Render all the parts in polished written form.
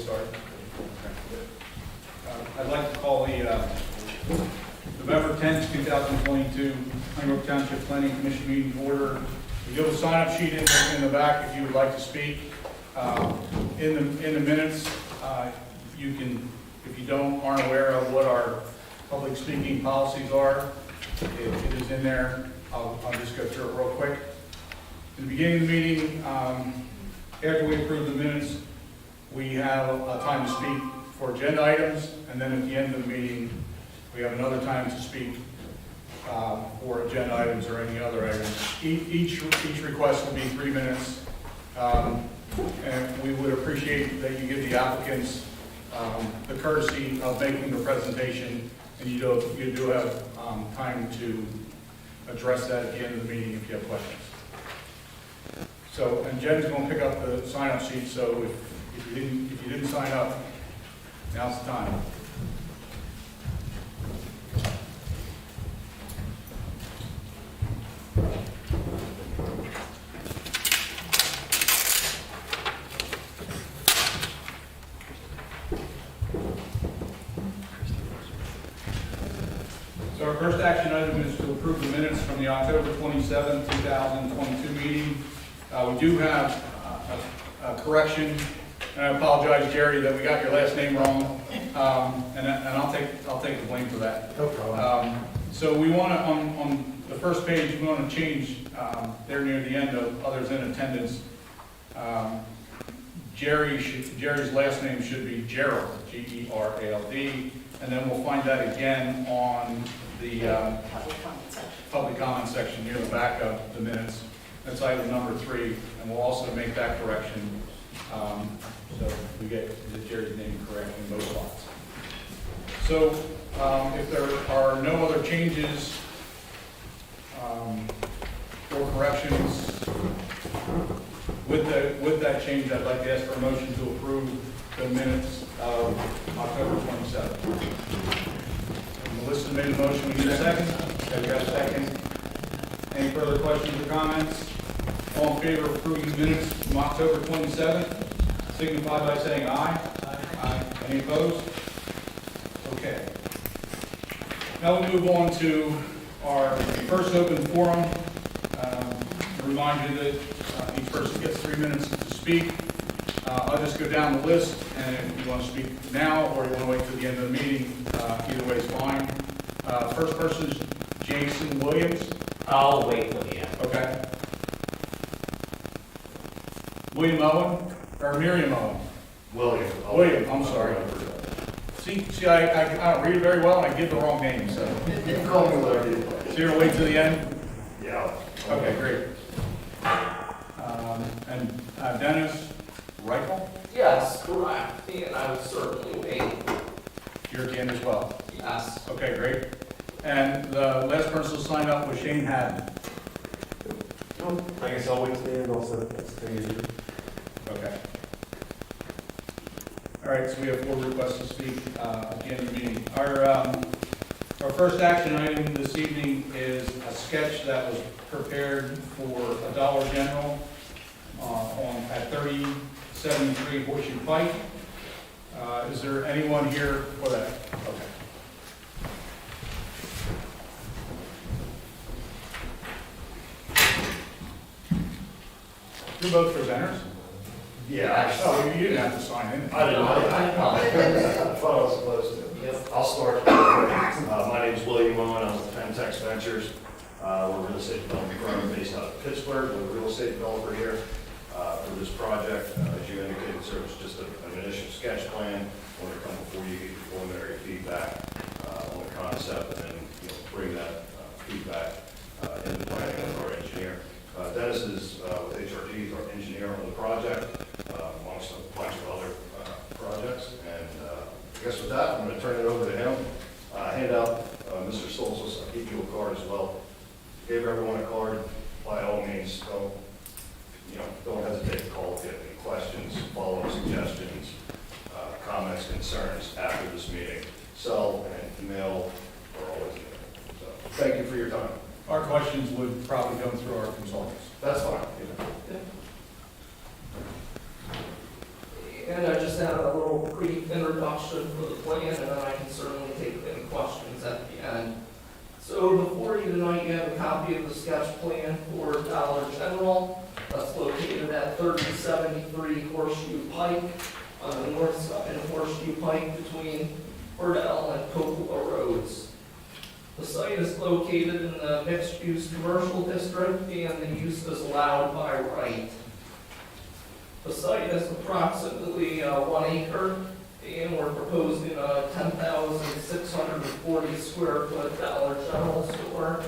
start? I'd like to call the November 10th, 2022 Huntington Township Planning Commission meeting to order. We do have a sign-up sheet in the back if you would like to speak. In the minutes, you can, if you aren't aware of what our public speaking policies are, it is in there. I'll just go through it real quick. In the beginning of the meeting, after we approve the minutes, we have a time to speak for agenda items, and then at the end of the meeting, we have another time to speak for agenda items or any other items. Each request will be 3 minutes, and we would appreciate that you give the applicants the courtesy of making the presentation, and you do have time to address that at the end of the meeting if you have questions. So, and Jen's going to pick up the sign-up sheet, so if you didn't sign up, now's the time. So our first action item is to approve the minutes from the October 27, 2022 meeting. We do have a correction, and I apologize, Jerry, that we got your last name wrong, and I'll take the blame for that. No problem. So we want to, on the first page, we want to change there near the end of others in attendance. Jerry's last name should be Gerald, G-E-R-A-L-D, and then we'll find that again on the public comment section near the back of the minutes. That's item number 3, and we'll also make that correction so we get Jerry's name correct in both spots. So if there are no other changes or corrections with that change, I'd like to ask for a motion to approve the minutes of October 27th. Melissa made a motion. We need a second. Okay, we got a second. Any further questions or comments? All in favor of approving the minutes from October 27th, signify by saying aye. Aye. Any opposed? Okay. Now we'll move on to our first open forum. Remind you that each person gets 3 minutes to speak. I'll just go down the list, and if you want to speak now or you want to wait till the end of the meeting, either way is fine. First person is Jason Williams. I'll wait till the end. Okay. William Owen, or Miriam Owen? William, I'm sorry. See, I don't read it very well, and I give the wrong name, so. You can call me whatever you like. So you're gonna wait till the end? Yeah. Okay, great. And Dennis Reichel, Yes, correct, and I will certainly wait. you're at the end as well. Yes. Okay, great. And the last person who signed up was Shane Haddon. I guess I'll wait till the end also. That's easier. Okay. All right, so we have 4 requests to speak at the end of the meeting. Our first action item this evening is a sketch that was prepared for a Dollar General at 3073 Horseshoe Pike. Is there anyone here for that? Okay. You're both presenters? Yeah. Oh, you didn't have to sign in. I didn't know. I thought I was supposed to. Yep. I'll start. My name is William Owen. I'm with Pentex Ventures. We're a real estate development firm based out of Pittsburgh. We're a real estate developer here for this project. As you indicated, sir, it's just an initial sketch plan. I want to come before you, get your preliminary feedback on the concept, and then bring that feedback into planning with our engineer. Dennis is with HRG, he's our engineer on the project, amongst a bunch of other projects. And I guess with that, I'm going to turn it over to him. Hand out Mr. Soltis. I'll give you a card as well. Gave everyone a card. By all means, don't hesitate to call if you have any questions, follow-up suggestions, comments, concerns after this meeting. Cell and email are always there. So thank you for your time. Our questions would probably come through our consultants. That's fine. And I just had a little brief introduction for the plan, and then I can certainly take any questions at the end. So before you tonight, you have a copy of the sketch plan for Dollar General. That's located at 3073 Horseshoe Pike, on the north side of Horseshoe Pike between Burdell and Cocoa Roads. The site is located in the mixed-use commercial district, and the use is allowed by right. The site is approximately 1 acre, and we're proposing a 10,640 square foot Dollar General store,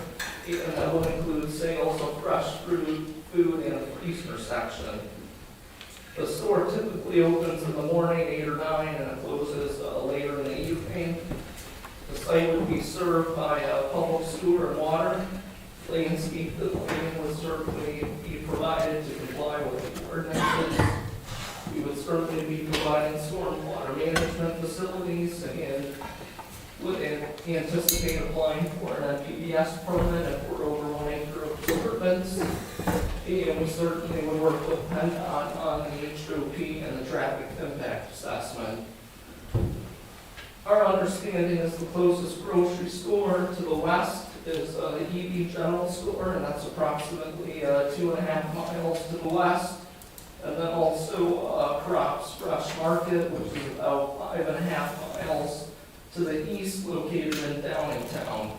and that will include sales of fresh fruit, food, and a freezer section. The store typically opens in the morning, 8 or 9, and it closes later in the evening. The site would be served by public sewer and water. Landscape cleaning would certainly be provided to comply with the ordinances. We would certainly be providing stormwater management facilities and would anticipate applying for an NPDES permit if we're over 1 acre of disturbance. And we certainly would work with PennDOT on the HOP and the traffic impact assessment. Our understanding is the closest grocery store to the west is the EB General Store, and that's approximately 2.5 miles to the west. And then also Crops Fresh Market, which is about 5.5 miles to the east, located in Downingtown.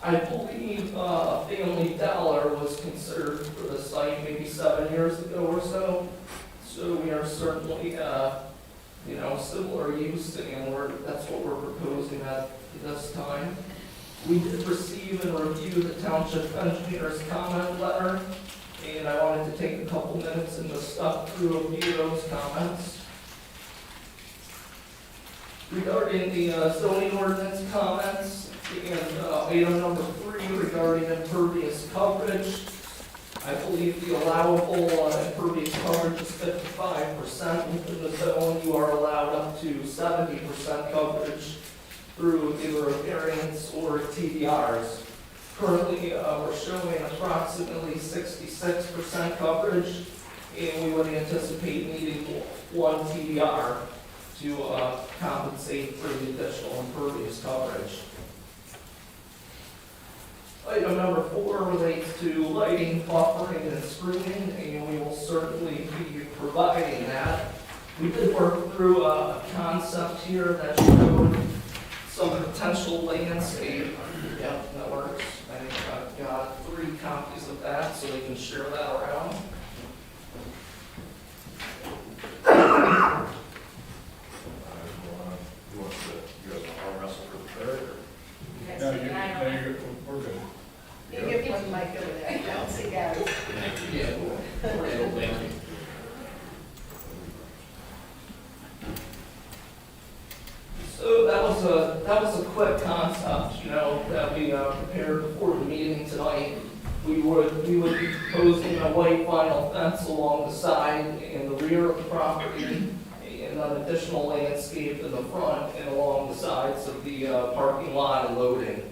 I believe Family Dollar was considered for the site maybe 7 years ago or so. So we are certainly, similar use, and that's what we're proposing at this time. We did receive and review the township engineer's comment letter, and I wanted to take a couple minutes and just step through a few of those comments. Regarding the zoning ordinance comments, and item number 3 regarding impervious coverage, I believe the allowable impervious coverage is 55% within the zone. You are allowed up to 70% coverage through either a variance or TDRs. Currently, we're showing approximately 66% coverage, and we would anticipate needing 1 TDR to compensate for the additional impervious coverage. Item number 4 relates to lighting, buffering, and screening, and we will certainly be providing that. We did work through a concept here that showed some potential landscape. Yep, that works. I think I've got 3 copies of that, so we can share that around. You guys want to arm wrestle for the third? No, we're good. You give one mic over there, I don't see guys. Yeah. So that was a quick concept, that we prepared before the meeting tonight. We would be proposing a white vinyl fence along the side and the rear of the property, and an additional landscape in the front and along the sides of the parking lot and loading.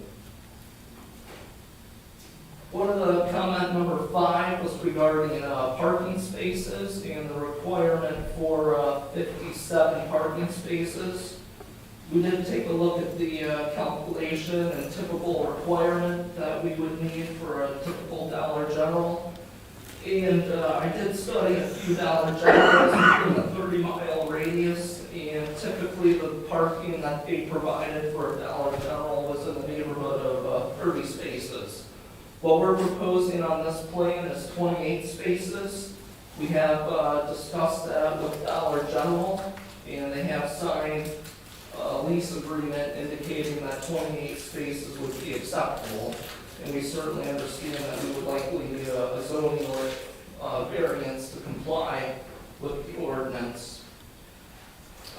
One of the comment number 5 was regarding parking spaces and the requirement for 57 parking spaces. We did take a look at the calculation and typical requirement that we would need for a typical Dollar General. And I did study a few Dollar Generals in the 30-mile radius, and typically the parking that they provided for a Dollar General was in the neighborhood of 30 spaces. What we're proposing on this plan is 28 spaces. We have discussed that with Dollar General, and they have signed a lease agreement indicating that 28 spaces would be acceptable. And we certainly understand that we would likely need a zoning or variance to comply with the ordinance.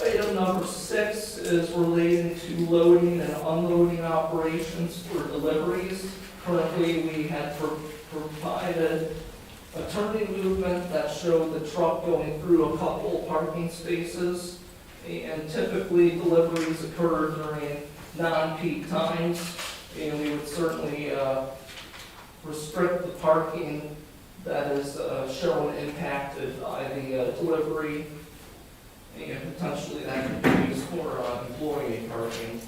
Item number 6 is related to loading and unloading operations for deliveries. Currently, we had provided a turning movement that showed the truck going through a couple parking spaces, and typically deliveries occur during non-peak times, and we would certainly restrict the parking that is shown impacted by the delivery, and potentially that could be used for employee parking.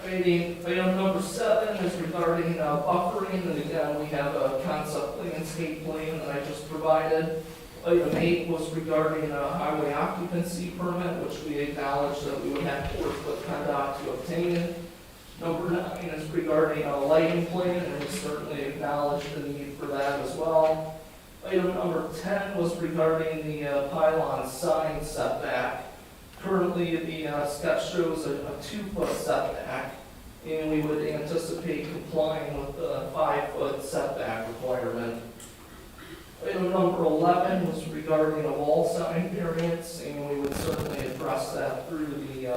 Item number 7 is regarding buffering, and again, we have a concept landscape plan that I just provided. Item 8 was regarding a highway occupancy permit, which we acknowledged that we would have to work with PennDOT to obtain. Number 9 is regarding a lighting plan, and we certainly acknowledge the need for that as well. Item number 10 was regarding the pylon sign setback. Currently, the sketch shows a 2-foot setback, and we would anticipate complying with the 5-foot setback requirement. Item number 11 was regarding a wall sign variance, and we would certainly address that through the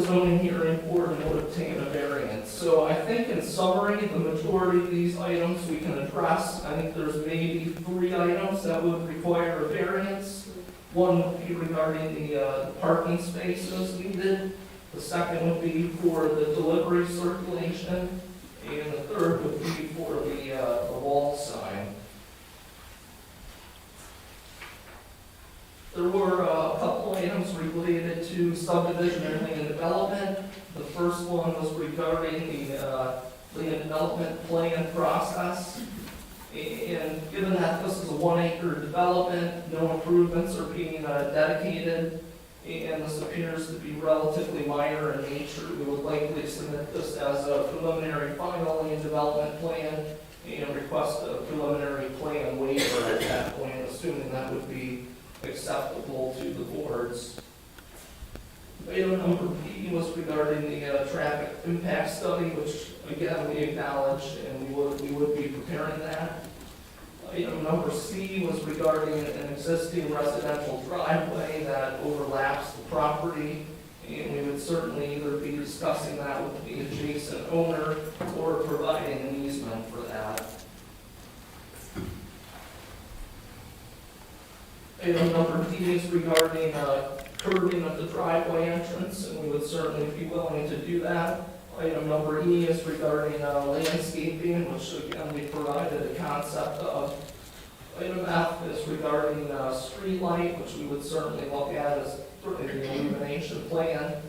zoning hearing board and would obtain a variance. So I think in summary, the majority of these items we can address. I think there's maybe 3 items that would require a variance. One would be regarding the parking spaces needed. The second would be for the delivery circulation. And the third would be for the wall sign. There were a couple items related to subdivision and land development. The first one was regarding the land development plan process. And given that this is a 1-acre development, no improvements are being dedicated, and this appears to be relatively minor in nature, we would likely submit this as a preliminary final land development plan and request a preliminary plan waiver at that point, assuming that would be acceptable to the boards. Item number B was regarding the traffic impact study, which again we acknowledge, and we would be preparing that. Item number C was regarding an existing residential driveway that overlaps the property, and we would certainly either be discussing that with the adjacent owner or providing an easement for that. Item number D is regarding curbing of the driveway entrance, and we would certainly be willing to do that. Item number E is regarding landscaping, which again we provided a concept of. Item F is regarding street light, which we would certainly look at as the illumination plan.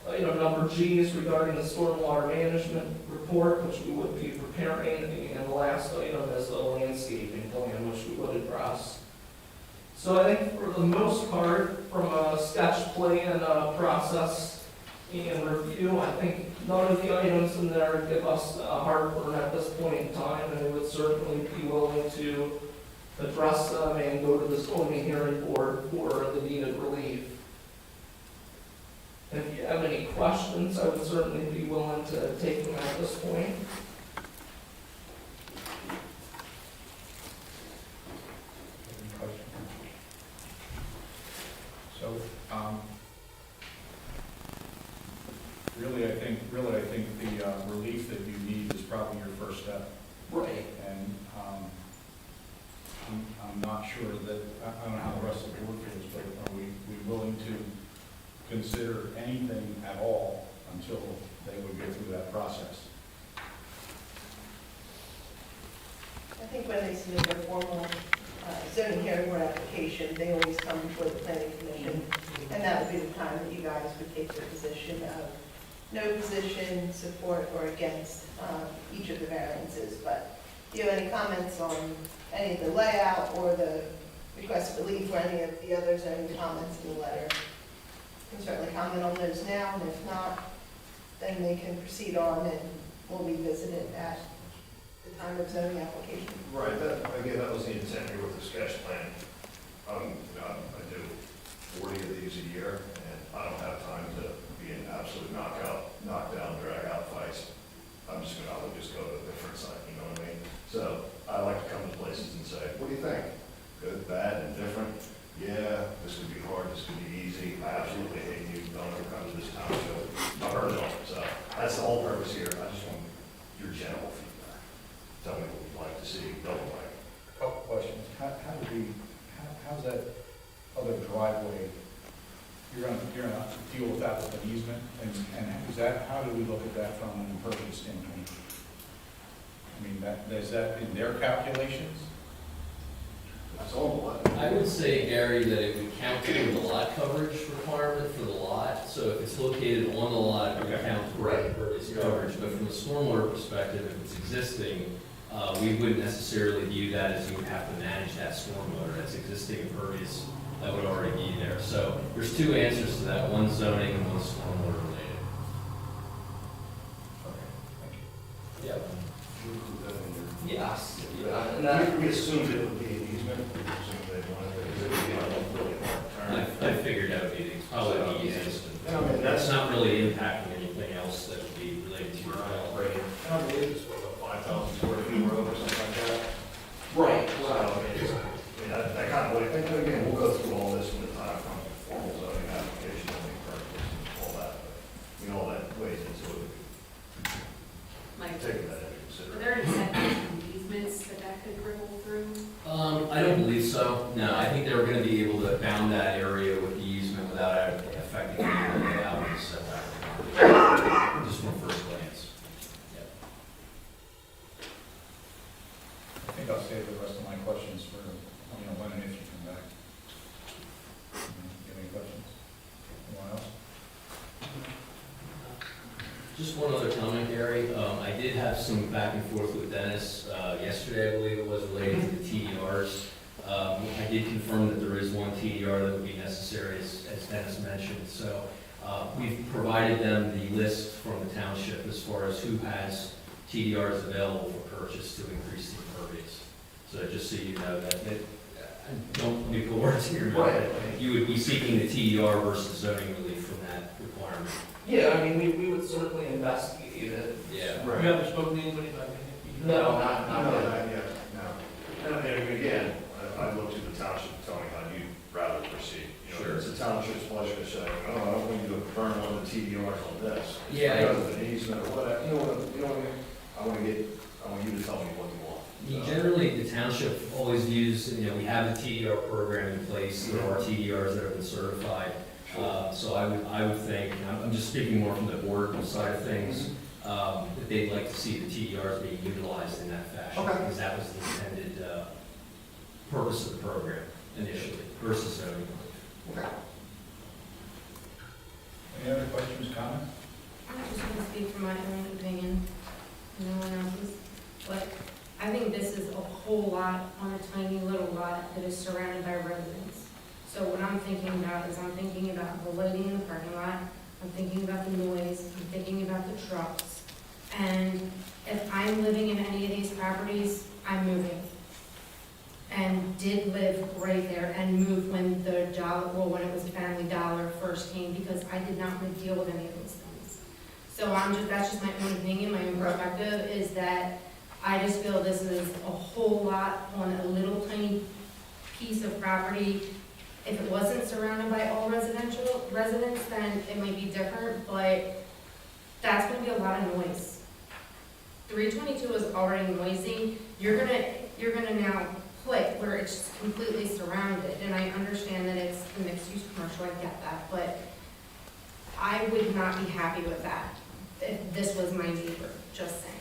Item number G is regarding the stormwater management report, which we would be preparing, and the last item is the landscaping plan, which we would address. So I think for the most part, from a sketch plan process and review, I think none of the items in there give us heartburn at this point in time, and we would certainly be willing to address them and go to the zoning hearing board for the needed relief. If you have any questions, I would certainly be willing to take them at this point. Any questions? So, really, I think the relief that you need is probably your first step. Right. And I'm not sure that, I don't know how the rest of the board feels, but are we willing to consider anything at all until they would go through that process? I think when they submit their formal zoning hearing board application, they always come before the planning commission, and that would be the time that you guys would take the position of no position, support, or against each of the variances. But do you have any comments on any of the layout or the request for relief or any of the other zoning comments in the letter? You can certainly comment on those now, and if not, then they can proceed on and we'll revisit it at the time of zoning application. Right, that was the intent here with the sketch plan. I do 40 of these a year, and I don't have time to be an absolute knockdown, drag out fights. I would just go to a different site, you know what I mean? So I like to come to places and say, what do you think? Good, bad, indifferent? Yeah, this could be hard, this could be easy. I absolutely hate you, don't ever come to this township. I've heard it all, so that's the whole purpose here. I just want your general feedback. Tell me what you'd like to see, don't like. Couple questions. How's that other driveway, you're gonna deal with that with an easement, and is that, how do we look at that from an impervious standpoint? is that in their calculations? That's all the lot. I would say, Gary, that it would count toward the lot coverage requirement for the lot. So if it's located on the lot, it would Okay. count toward Right. impervious coverage. But from a stormwater perspective, if it's existing, we wouldn't necessarily view that as you would have to manage that stormwater. That's existing impervious that would already be there. So there's two answers to that, one zoning and one stormwater related. Okay, thank you. Yeah. Yes. We assumed it would be an easement, we assumed they wanted it, because it would be like a really hard turn. I figured that would be probably the easiest. Yeah, I mean, That's not really impacting anything else that would be related to your development. Right, I believe it's what, 5,000 square feet road or something like that. Right, So, I mean, that kind of way, and again, we'll go through all this when the time comes, formal zoning application, zoning purpose, and all that, but, you know, all that weighs into it. Like, Taking that into are consideration. there any setbacks and easements that could ripple through? I don't believe so. No, I think they were gonna be able to bound that area with the easement without affecting the layout and setback. Just from first glance. Yep. I think I'll save the rest of my questions for, when and if you come back. You have any questions? Anyone else? Just one other comment, Gary. I did have some back and forth with Dennis yesterday, I believe it was, related to the TDRs. I did confirm that there is one TDR that would be necessary, as Dennis mentioned. So we've provided them the list from the township as far as who has TDRs available for purchase to increase the impervious. So just so you know that, don't make the words in your mouth. Right. You would be seeking the TDR versus zoning relief from that requirement. yeah, I mean, we would certainly investigate it. Yeah. Right. You haven't spoken to anybody about it? No, No, not not yet. yet, no. And again, I looked at the township, telling how you'd rather proceed. You know, Sure. It's the township's pleasure to say, oh, I don't want you to burn one of the TDRs on this. Yeah, Because of an easement or whatever, you know what I mean? I want you to tell me what you want. Generally, the township always views, we have the TDR program in place, there are TDRs that have been certified. So I would think, and I'm just speaking more from the board side of things, that they'd like to see the TDRs being utilized in that fashion. Okay. Because that was the intended purpose of the program initially versus zoning. Okay. Any other questions, comments? I just want to speak from my own opinion, no one else's, but I think this is a whole lot on a tiny little lot that is surrounded by residents. So what I'm thinking about is I'm thinking about the lighting in the parking lot, I'm thinking about the noise, I'm thinking about the trucks. And if I'm living in any of these properties, I'm moving. And did live right there and moved when the when it was Family Dollar first came, because I did not want to deal with any of those things. So that's just my own opinion, my own perspective, is that I just feel this is a whole lot on a little tiny piece of property. If it wasn't surrounded by all residents, then it might be different, but that's gonna be a lot of noise. 322 is already noisy, you're gonna now put where it's completely surrounded, and I understand that it's a mixed-use commercial, I get that, but I would not be happy with that if this was my neighbor, just saying.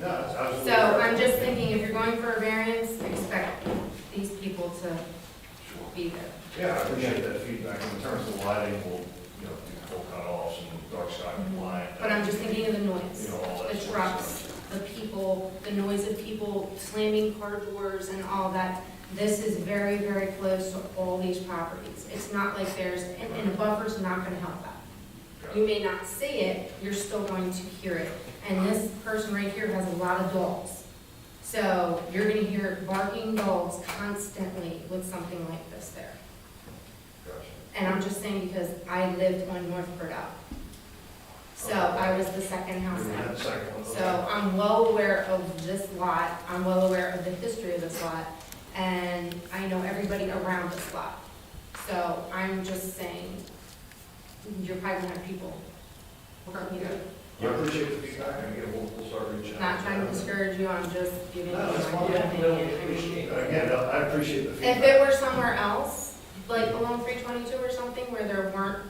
No, it's absolutely. So I'm just thinking, if you're going for a variance, expect these people to Sure. be there. Yeah, I appreciate that feedback. In terms of lighting, we'll, do full cutoffs and dark sky compliant. But I'm just thinking of the noise, All that the sort of trucks, stuff. the people, the noise of people slamming car doors and all that. This is very, very close to all these properties. It's not like and the buffer's not gonna help that. You may not see it, you're still going to hear it. And this person right here has a lot of dogs. So you're gonna hear barking dogs constantly with something like this there. Gotcha. And I'm just saying because I lived on North Purdue. So I was the second house You had out. the second one, okay. So I'm well aware of this lot, I'm well aware of the history of this lot, and I know everybody around this lot. So I'm just saying, you're probably gonna have people, Okay. you know, I appreciate the feedback, and again, we'll start reaching out. not trying to discourage you, I'm just giving you my No, that's fine. opinion. Really I mean, appreciate it. Again, I appreciate the feedback. if it were somewhere else, like along 322 or something, where there weren't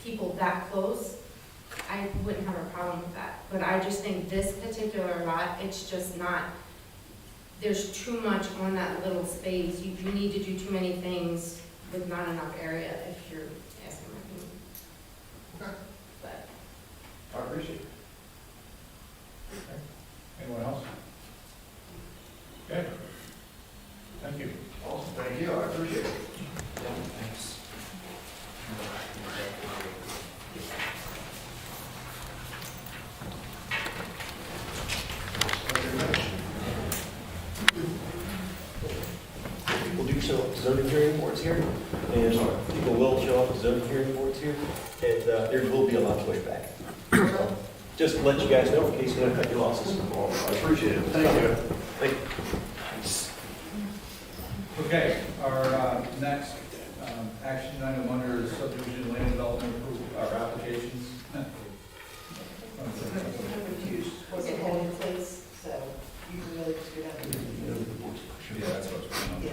people that close, I wouldn't have a problem with that. But I just think this particular lot, it's just not, there's too much on that little space. You need to do too many things with not enough area, if you're asking my opinion. Okay. But I appreciate it. Anyone else? Okay. Thank you. Awesome, thank you, I appreciate it. Thanks. People do show up to zoning hearing boards here, and people will show up to zoning hearing boards here, and there will be a lot of pushback. So, just to let you guys know in case you want to cut your losses. I appreciate it, thank you. Thank you. Okay, our next action item under subdivision land development approval, our applications. Number two was a home in place, so you can really just do that. Yeah, that's what's going on. Yeah.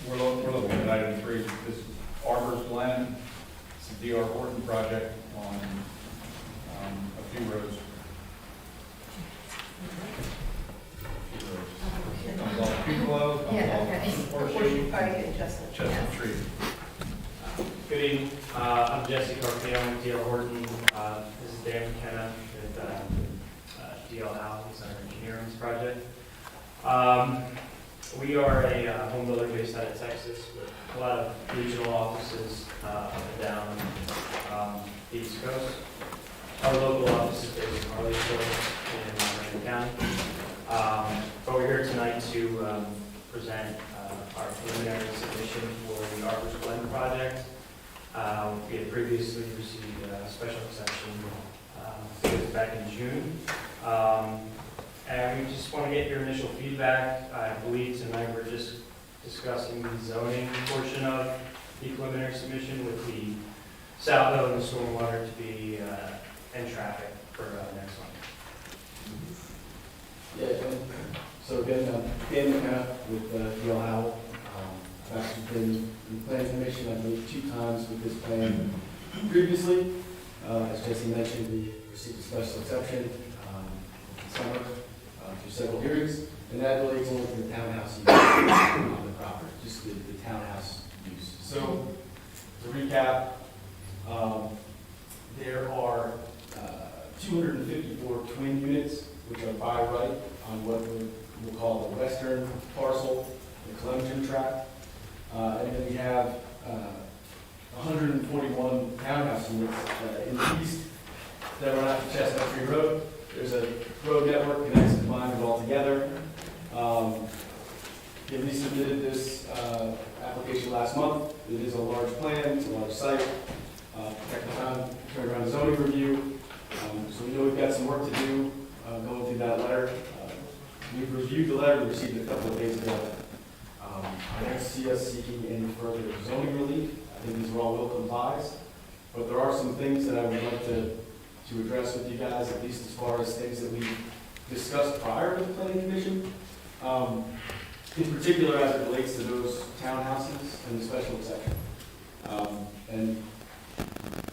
We're looking at item 3, this is Arbor's Glen, it's a D.R. Horton project on a few roads. Comes off Pupilo, comes Yeah, off okay. Horseshoe, Pike and Chestnut. Chestnut Tree. Good evening, I'm Jesse Carpio with D.R. Horton. This is Dan McKenna with D.L. Howe, who's our engineer on this project. We are a home builder based out of Texas with a lot of regional offices up and down the East Coast. Our local office is based in Harleysville in Marion County. But we're here tonight to present our preliminary submission for the Arbor's Glen project. We had previously received a special exception back in June. And we just want to get your initial feedback. I believe tonight we're just discussing the zoning portion of the preliminary submission with the south node and the stormwater to be and traffic for next month. Yeah, so again, Dan McKenna with D.L. Howell. I've actually been in the planning commission, I believe, 2 times with this plan previously. As Jesse mentioned, we received a special exception in summer through several hearings, and that relates only to the townhouse use on the property, just the townhouse use. So, to recap, there are 254 twin units, which are by right on what we'll call the western parcel, the Clemson tract. And then we have 141 townhouse units in the east that run out to Chestnut Tree Road. There's a road network connects and combines it all together. We submitted this application last month. It is a large plan, it's a large site. Turned around zoning review. So we know we've got some work to do going through that letter. We've reviewed the letter we received a couple of days ago. I don't see us seeking any further zoning relief. I think these are all will complies. But there are some things that I would like to address with you guys, at least as far as things that we discussed prior to the planning commission. In particular, as it relates to those townhouses and the special exception. And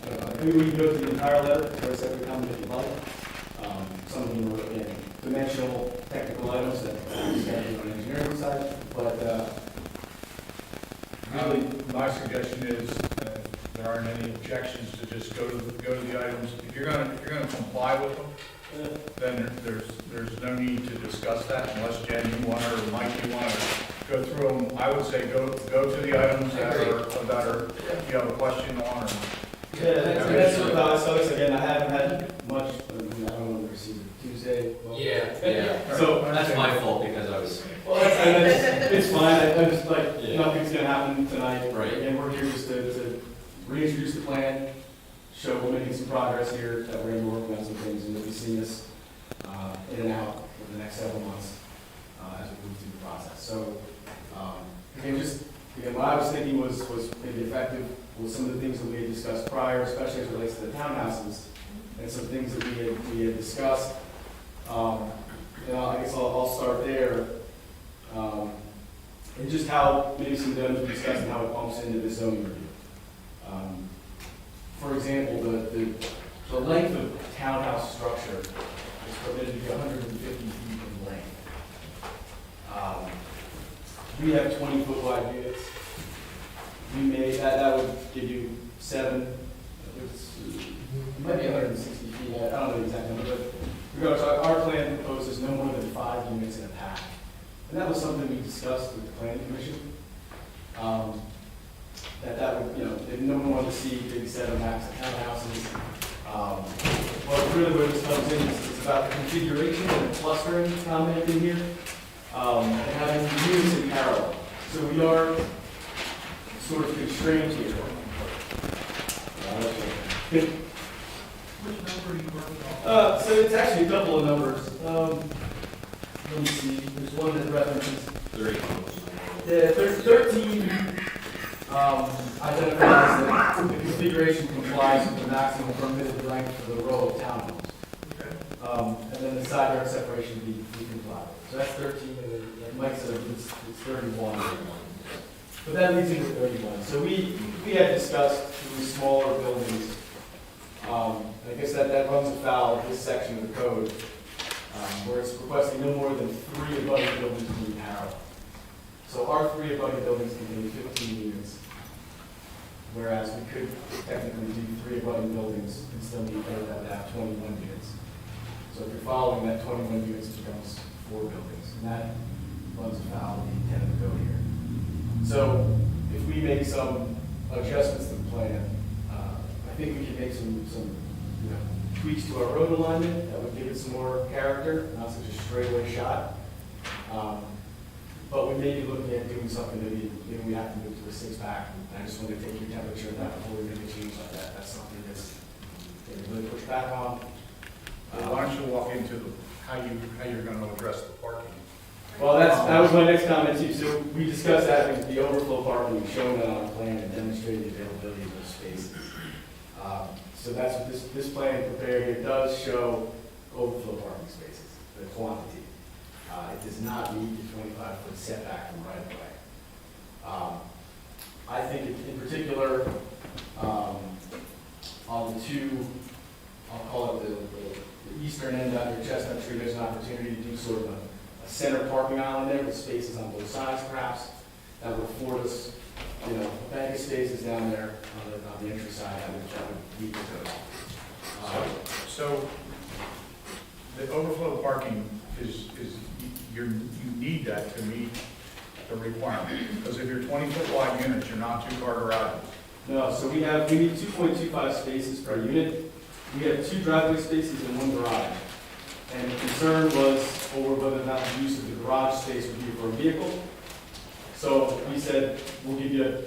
I think we can go through the entire letter, or separate comment if you'd like. Some of them are, again, dimensional, technical items that we got on the engineering side, but Really, my suggestion is, if there aren't any objections, to just go to the items. If you're gonna comply with them, then there's no need to discuss that unless Jen, you want to, or Mike, you want to go through them. I would say go to the items that are, if you have a question on, or. yeah, that's what I was, so again, I haven't had much, I don't want to receive it Tuesday. Well, Yeah. So That's my fault because I was, well, it's fine. I just like, Yeah. nothing's gonna happen tonight. Right. Again, we're here just to reintroduce the plan, show we're making some progress here, that we're working on some things, and you'll be seeing this in and out over the next several months as we move through the process. So, again, what I was thinking was maybe effective with some of the things that we had discussed prior, especially as it relates to the townhouses, and some things that we had discussed. I guess I'll start there. And just how maybe some of them we discussed and how it bumps into the zoning review. For example, the the length of townhouse structure is permitted to be 150 feet in length. We have 20-foot wide units. We made, that would give you 7, it might be 160 feet, I don't know the exact number, but regardless, our plan proposes no more than 5 units in a pack. And that was something we discussed with the planning commission. That would, if no one wanted to see big 7-max townhouses. Well, really where this comes in is it's about the configuration and the clustering comment in here, and having units in parallel. So we are sort of constrained here. Which number are you working on? So it's actually a couple of numbers. Let me see, there's one that references. 30. Yeah, 13 identifies that the configuration complies with the maximum permitted length for the row of townhomes. Okay. And then the side yard separation be complied. So that's 13, and then like Mike said, it's 31. But that leads into 31. So we had discussed doing smaller buildings. I guess that runs afoul of this section of the code, where it's requesting no more than 3 abutting buildings to be parallel. So our 3 abutting buildings contain 15 units, whereas we could technically do 3 abutting buildings and still meet code that would have 21 units. So if you're following that, 21 units becomes 4 buildings, and that runs afoul of the intent of the code here. So if we make some adjustments to the plan, I think we can make some tweaks to our road alignment that would give it some more character, not such a straightaway shot. But we may be looking at doing something that maybe we have to move to a 6-pack. And I just want to take your temperature of that before we make a change like that. That's something that's that we really push back on. Why don't you walk into how you're going to address the parking? Well, that was my next comment too. So we discussed having the overflow parking, shown that on our plan and demonstrating the availability of those spaces. So that's what this plan prepared here does show overflow parking spaces, the quantity. It does not meet the 25-foot setback from right of way. I think in particular, on the 2, I'll call it the eastern end under Chestnut Tree, there's an opportunity to do sort of a center parking island there with spaces on both sides perhaps. That would afford us, a bank of spaces down there on the entry side that would meet the code. So the overflow parking is you need that to meet the requirement. Because if you're 20-foot wide units, you're not 2-car garages. No, so we need 2.25 spaces per unit. We have 2 driveway spaces and 1 garage. And the concern was over whether or not the use of the garage space would be for a vehicle. So we said, we'll do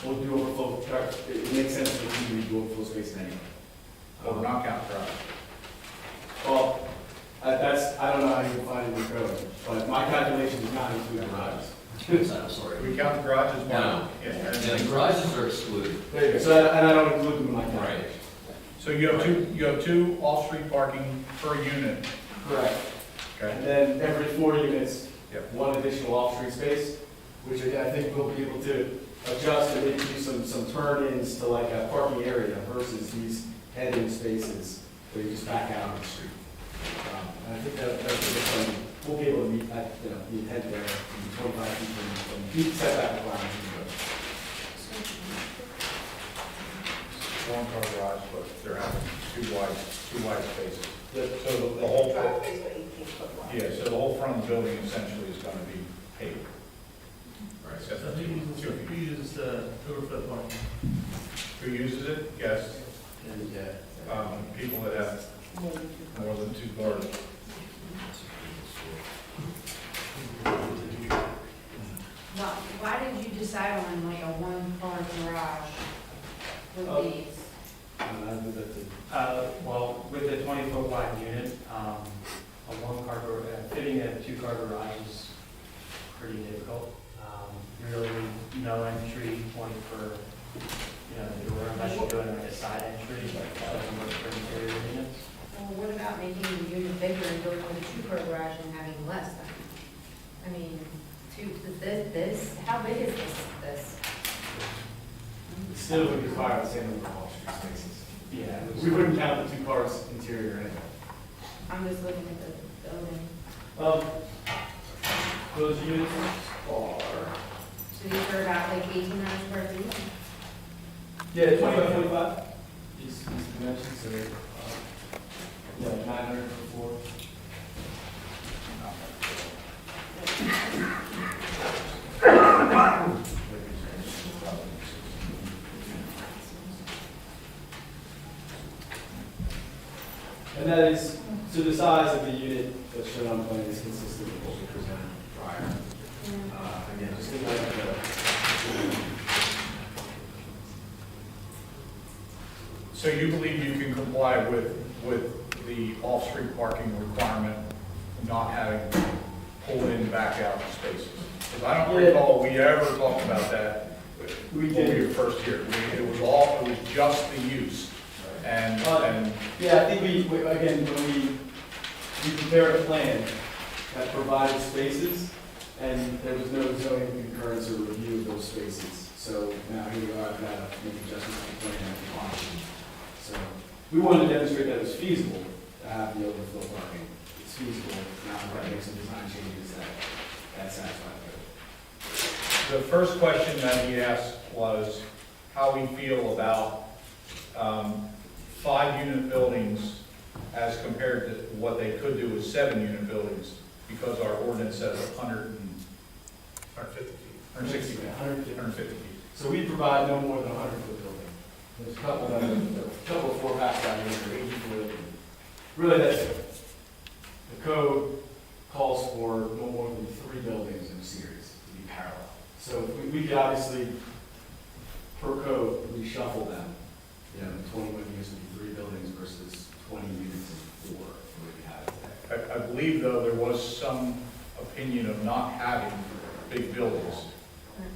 overflow, it makes sense for you to do overflow space anyway. Well, we're not counting garage. Well, I don't know how you define it in the code, but my calculation does not include garages. I'm sorry. We count the garages? No. Yeah. Yeah, the garages are excluded. There you go. So, and I don't include them in my calculation. So you have two off-street parking per unit. Correct. Okay. And then every 4 units, Yep. 1 additional off-street space, which again, I think we'll be able to adjust and maybe do some turn-ins to like a parking area versus these head-in spaces where you just back out on the street. And I think we'll be able to meet that, the intent there, 25 feet from meet setback requirements. 1-car garage, but they're having two wide spaces. So the The whole, driveways are 18-foot wide. yeah, so the whole front of the building essentially is going to be paved. Right. So who uses overflow parking? Who uses it? Yes. And, People that have more than 2 cars. Why did you decide on like a 1-car garage with these? Well, with the 20-foot wide unit, a 1-car, fitting a 2-car garage is pretty difficult. Really, no entry point for, the door, unless you're doing like a side entry, that doesn't work for interior units. Well, what about making the unit bigger and going with a 2-car garage and having less then? I mean, how big is this? It still would require the same number of off-street spaces. Yeah, we wouldn't count the two cars interior anyway. I'm just looking at the building. Those units are, So these are about like 1,800 square feet? yeah, 20 by 25. These dimensions, so, yeah, 900 for floor. And that is, so the size of the unit that's shown on the plan is consistent with what we presented prior. Again, just think like So you believe you can comply with the off-street parking requirement, not having pull-in, back-out spaces? Because I don't Yeah. recall we ever talked about that we when did. we were first here. It was just the use. And Yeah, I think again, when we prepared a plan that provided spaces, and there was no zoning concurrence or review of those spaces. So now here we are, I've got to make adjustments to the plan and comply. So we wanted to demonstrate that it was feasible to have the overflow parking. It's feasible, now we've got to make some design changes that satisfy the code. the first question that he asked was how we feel about 5-unit buildings as compared to what they could do with 7-unit buildings, because our ordinance says 150 feet, 160 feet, 150 feet. So we provide no more than a 100-foot building. There's a couple of 4-packs out here, 80 foot. Really, that's it. The code calls for no more than 3 buildings in a series to be parallel. So we could obviously, per code, reshuffle them. You know, 21 units would be 3 buildings versus 20 units and 4, the way we have it today. I believe, though, there was some opinion of not having big buildings.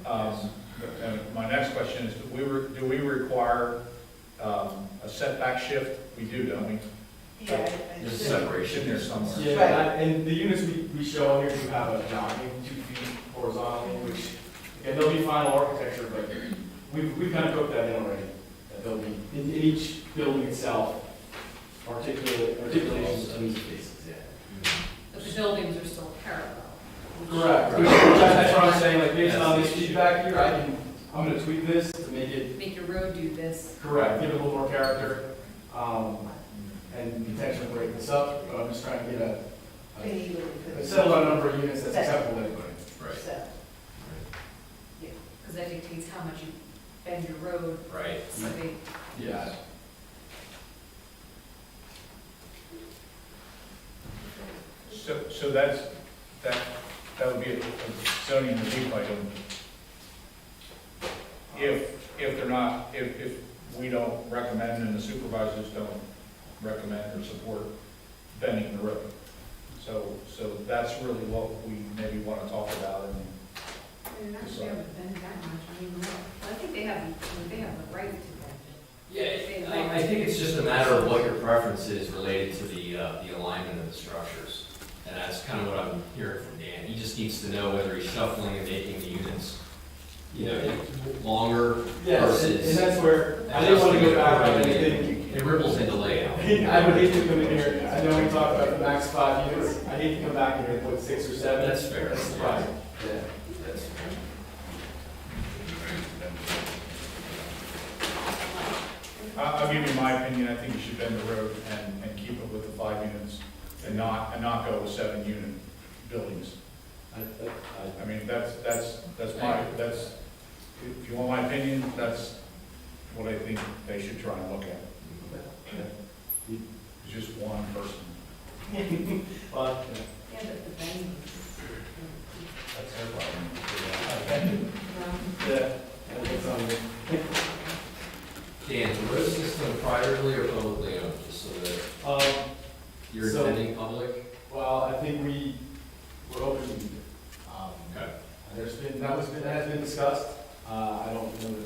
And my next question is, do we require a setback shift? We do, don't we? Yeah. There's a I- separation there somewhere. Yeah, and the units we show here do have a jogging 2 feet horizontally, which, again, they'll be final architecture, but we've kind of cooked that in already. That they'll be, in each building itself, articulations between the spaces, yeah. But the buildings are still parallel. Correct. That's what I'm saying, like, based on this feedback here, I'm gonna tweak this to make it Make your road do this. correct, give it a little more character, and potentially break this up, but I'm just trying to get Maybe a settled on number of units that's acceptable to everybody. Right. So, Because that dictates how much you bend your road. Right. So they, Yeah. So that would be a zoning review item. If they're not, if we don't recommend and the supervisors don't recommend or support bending the road. So that's really what we maybe want to talk about. And They're not sure if been that much, I mean, I think they have the right to bend Yeah, I think it's just a matter of what your preference is related to the alignment of the structures. And that's kind of what I'm hearing from Dan. He just needs to know whether he's shuffling and making the units, you know, longer Yes, and versus. that's where, I didn't want to go back on anything. It ripples into layout. I would hate to come in here, I know we talked about the max 5 units, I hate to come back in here and put 6 or 7. That's fair. That's surprising. Yeah. That's fair. I'll give you my opinion. I think you should bend the road and keep it with the 5 units and not go with 7-unit buildings. I mean, that's if you want my opinion, that's what I think they should try and look at. It's just one person. Well, it. Yeah, but the bending. That's their problem. yeah, that's on me. Dan, is the road system privately or publicly owned, just so that you're So- intending public? Well, I think we're open, Okay. that has been discussed, I don't know that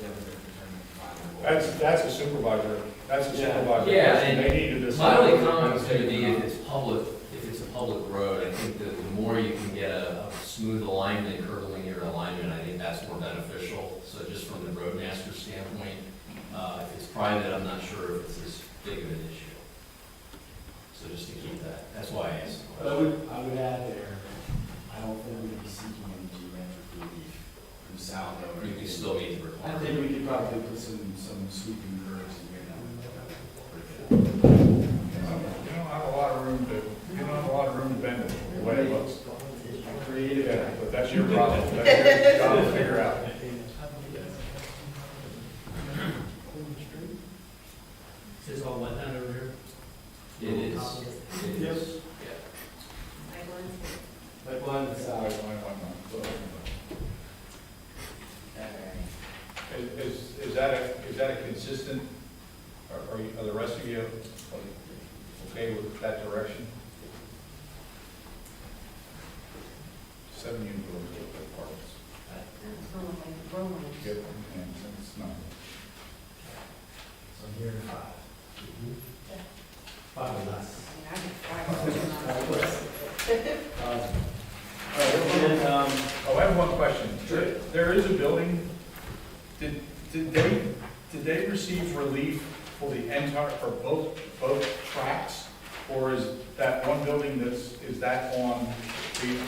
they've been determined. That's a supervisor. That's a Yeah. supervisor. Yeah, person. and They need to decide. My only comment is gonna be if it's public, if it's a public road, I think that the more you can get a smooth alignment, curling your alignment, I think that's more beneficial. So just from the roadmaster standpoint, if it's private, I'm not sure if it's as big of an issue. So just to keep that, that's why I asked. the But question. I would add there, I don't think we'd be seeking any geometric relief from South or You can still meet the I requirement. think we could probably put some sweeping curves in here now. You don't have a lot of room to, you don't have a lot of room to bend it, the way it looks. Creative. Yeah, but that's your problem, that's your job to figure out. Is this all wetland over here? It is. It Yes. is. Yeah. Pipeline is out. Is that a consistent, are the rest of you okay with that direction? 7 unit apartments. Yep, and it's not. So here are 5. 5 or less. All right, and then, Oh, I have one question. Sure. There is a building, did they receive relief for the entire, for both tracks? Or is that one building is that on the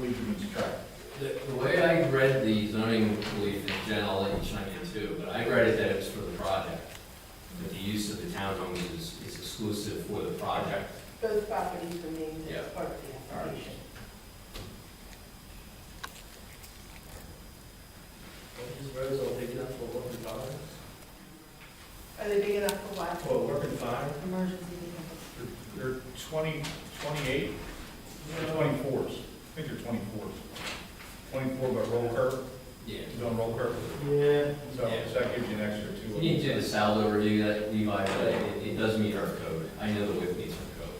Legions track? The way I read the zoning relief, and Jen, I'll let you chime in too, but I read it that it was for the project. That the use of the townhomes is exclusive for the project. Both properties remain Yeah. as part of the application. These roads all big enough for working fire? Are they big enough for what? For working fire? Emergency vehicles. They're 28, they're 24s. I think they're 24s. 24 by roll curve, Yeah. don't roll curve. yeah, So that gives you an extra 2. You need to do the saldo review that Levi, but it does meet our code. I know the width meets our code.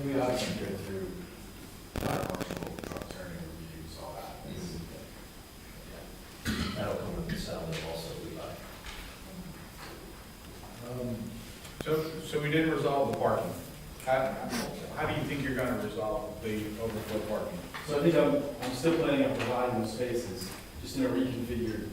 and we obviously go through fire marshal, truck turning reviews, all that. That'll come with the saldo also, Levi. So we did resolve the parking. How do you think you're gonna resolve the overflow parking? So I think I'm still planning on providing those spaces, just in a reconfigured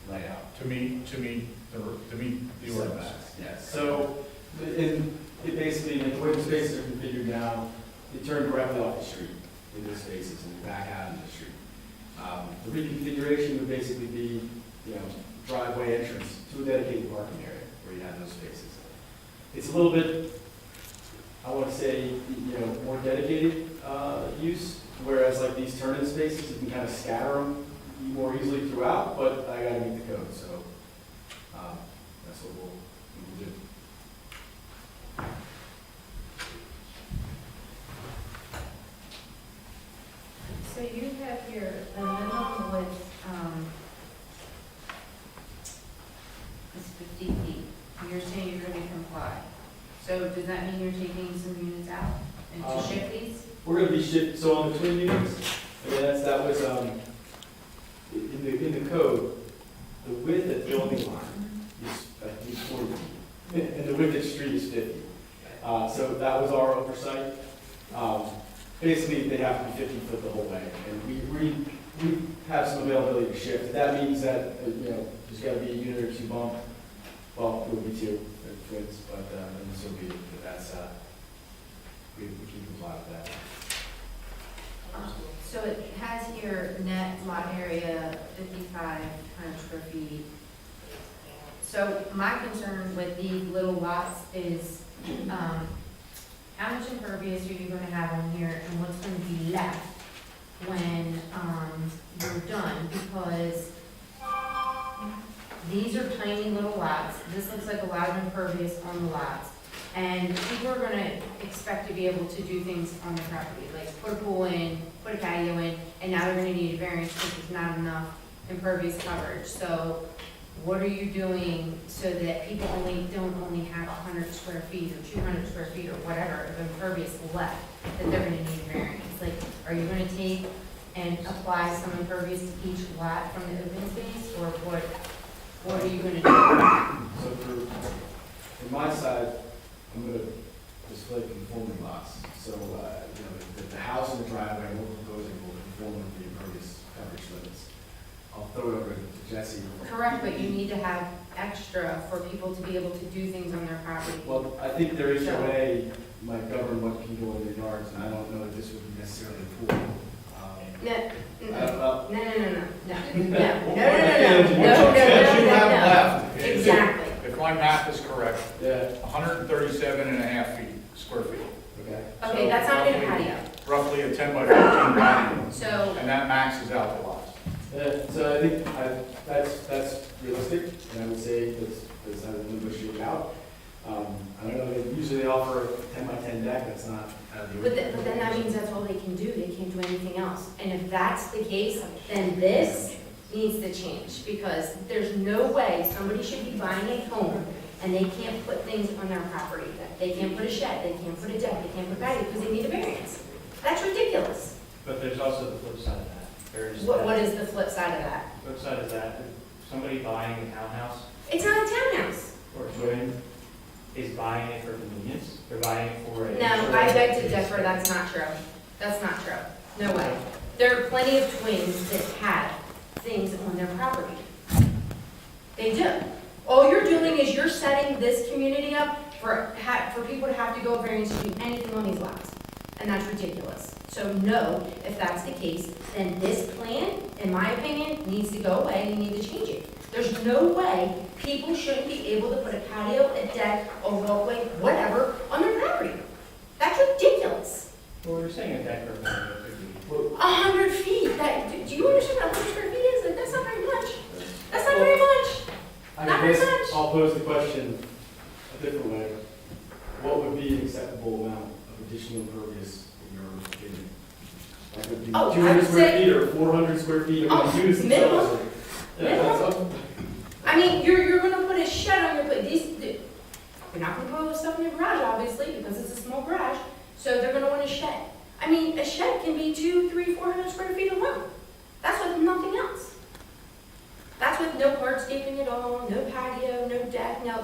layout. To meet the ordinance? Yes. So, it basically, the way the spaces are configured now, they turn directly off the street into the spaces and back out into the street. The reconfiguration would basically be, driveway entrance to a dedicated parking area where you have those spaces. It's a little bit, I want to say, more dedicated use, whereas like these turn-in spaces, you can kind of scatter them more easily throughout, but I gotta meet the code, so that's what we'll do. So you have your, the minimum width, is 50 feet. And you're saying you're gonna comply. So does that mean you're taking some units out and to shift these? We're gonna be shift, so on the twin units, that was, in the code, the width at building line is, I think, 40 feet, and the width at street is 50. So that was our oversight. Basically, they have to be 50 foot the whole way, and we have some availability to shift. If that means that, there's gotta be a unit or two bump, well, it would be 2, they're twins, but, and this will be, but that's, we can comply with that. So it has here net lot area 5,500 square feet. So my concern with these little lots is, how much impervious are you gonna have on here and what's gonna be left when, you're done? Because these are tiny little lots. This looks like a lot of impervious on the lots. And people are gonna expect to be able to do things on the property, like put a pool in, put a patio in, and now they're gonna need a variance because there's not enough impervious coverage. So what are you doing so that people don't only have 100 square feet or 200 square feet or whatever of impervious left, that they're gonna need a variance? Like, are you gonna take and apply some impervious to each lot from the open space, or what are you gonna do? So for my side, I'm gonna display conforming lots. So, the house and the driveway we're proposing will conform with the impervious coverage limits. I'll throw it over to Jesse. Correct, but you need to have extra for people to be able to do things on their property. Well, I think their HOA might govern what can go in their yards, and I don't know that this would be necessarily a pool. No, I don't know. What you have left is, Exactly. if my math is correct, Yeah, 137 and a half square feet. okay. Okay, that's not in a patio. Roughly a 10 by 15 patio, So, and that maxes out the lots. So I think that's realistic, and I would say that's how we negotiate it out. I don't know, usually they offer a 10 by 10 deck, that's not out of the but ordinary. then that means that's all they can do. They can't do anything else. And if that's the case, then this needs to change, because there's no way somebody should be buying a home and they can't put things on their property. They can't put a shed, they can't put a deck, they can't put patio, because they need a variance. That's ridiculous. But there's also the flip side of that. There's What is the flip side of that? Flip side is that somebody buying a townhouse It's not a townhouse. or twin is buying it for convenience. They're buying it for a. No, I beg to differ, that's not true. That's not true. No way. There are plenty of twins that have things on their property. They do. All you're doing is you're setting this community up for people to have to go variance to do anything on these lots. And that's ridiculous. So no, if that's the case, then this plan, in my opinion, needs to go away, you need to change it. There's no way people shouldn't be able to put a patio, a deck, a walkway, whatever, on their property. That's ridiculous. Well, we're saying a deck or a patio could be. 100 feet, do you understand what 100 square feet is? Like, that's not very much. That's not very much. I Not guess very much. I'll pose the question a different way. What would be an acceptable amount of additional impervious in your opinion? Like, would it be Oh, I 200 would square say- feet or 400 square feet? Oh, I mean, units minimum. themselves are- Yeah, that's up. I mean, you're gonna put a shed on your place. You're not gonna put all this stuff in your garage, obviously, because it's a small garage, so they're gonna want a shed. I mean, a shed can be 200, 300, 400 square feet alone. That's with nothing else. That's with no hardscaping at all, no patio, no deck, no,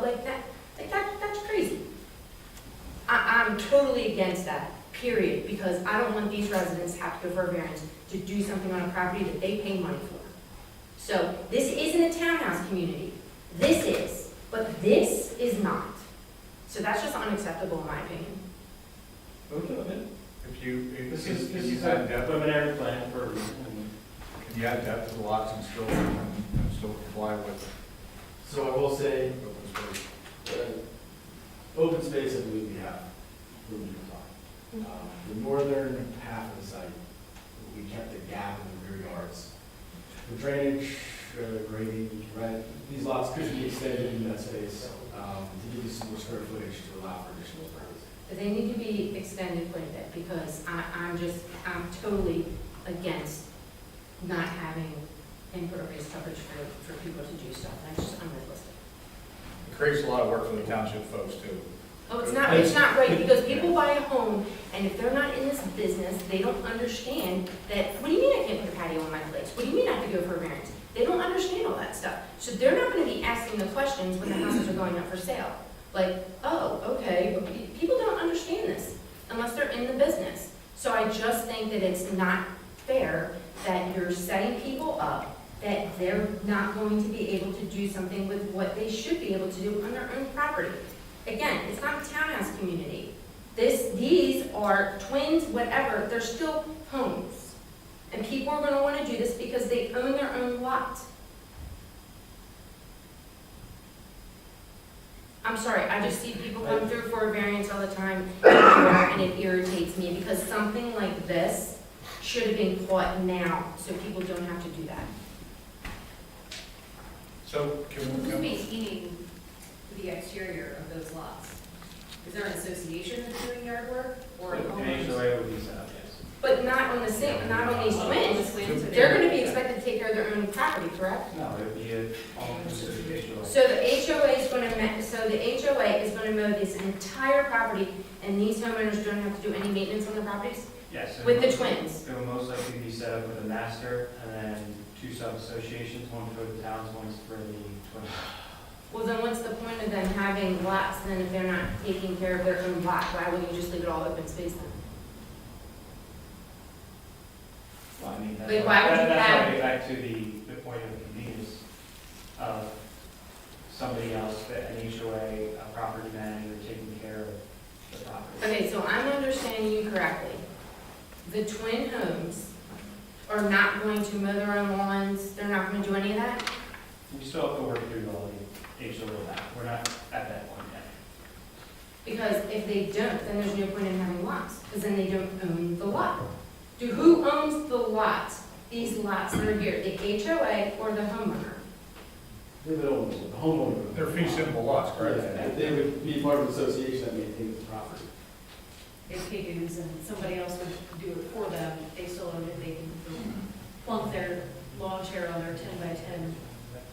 that's crazy. I'm totally against that, period, because I don't want these residents to have to go for a variance to do something on a property that they pay money for. So this isn't a townhouse community. This is, but this is not. So that's just unacceptable in my opinion. Okay. If you, This if is you a had depth, preliminary plan for a reason. can you add depth to the lots and still comply with So I will say, open space? open space, I believe we have room to comply. The northern half of the site, we kept a gap in the rear yards. The drainage, grading, right, these lots could be extended in that space to give you some more square footage to allow for additional space. But they need to be extended quite a bit because I'm totally against not having impervious coverage for people to do stuff. That's just unrealistic. It creates a lot of work for the township folks too. Oh, it's not right, because people buy a home, and if they're not in this business, they don't understand that, what do you mean I can't put a patio on my place? What do you mean I have to go for a variance? They don't understand all that stuff. So they're not gonna be asking the questions when the houses are going up for sale. Like, oh, okay, people don't understand this unless they're in the business. So I just think that it's not fair that you're setting people up that they're not going to be able to do something with what they should be able to do on their own property. Again, it's not a townhouse community. These are twins, whatever, they're still homes. And people are gonna wanna do this because they own their own lot. I'm sorry, I just see people come through for a variance all the time, and it irritates me, because something like this should have been caught now, so people don't have to do that. So Who's maintaining the exterior of those lots? Is there an association that's doing yard work or a An homeowner? HOA would be set up, yes. But not on the same, not on these twins. They're gonna be expected to take care of their own property, correct? No, it would be a all-inclusive HOA. So the HOA is gonna mow this entire property, and these homeowners don't have to do any maintenance on their properties Yes. and with the twins? It will most likely be set up with a master and then two sub-associations, one for the towns, one for the twins. Well, then what's the point of them having lots then if they're not taking care of their own lot? Why wouldn't you just leave it all open space then? Well, I mean, that's Like, why would you that's have- why I get back to the point of of somebody else, an HOA, a property manager taking care of the property. Okay, so I'm understanding you correctly. The twin homes are not going to mow their own lawns, they're not gonna do any of that? We still have to work through all the HOA of that. We're not at that point yet. Because if they don't, then there's no point in having lots, because then they don't own the lot. Who owns the lot, these lots that are here, the HOA or the homeowner? They would own the homeowner. They're fee simple lots, correct? Yeah, they would be part of the association that maintains the property. If Higgins and somebody else would do it for them, they still own it, they can plunk their lawn chair on their 10 by 10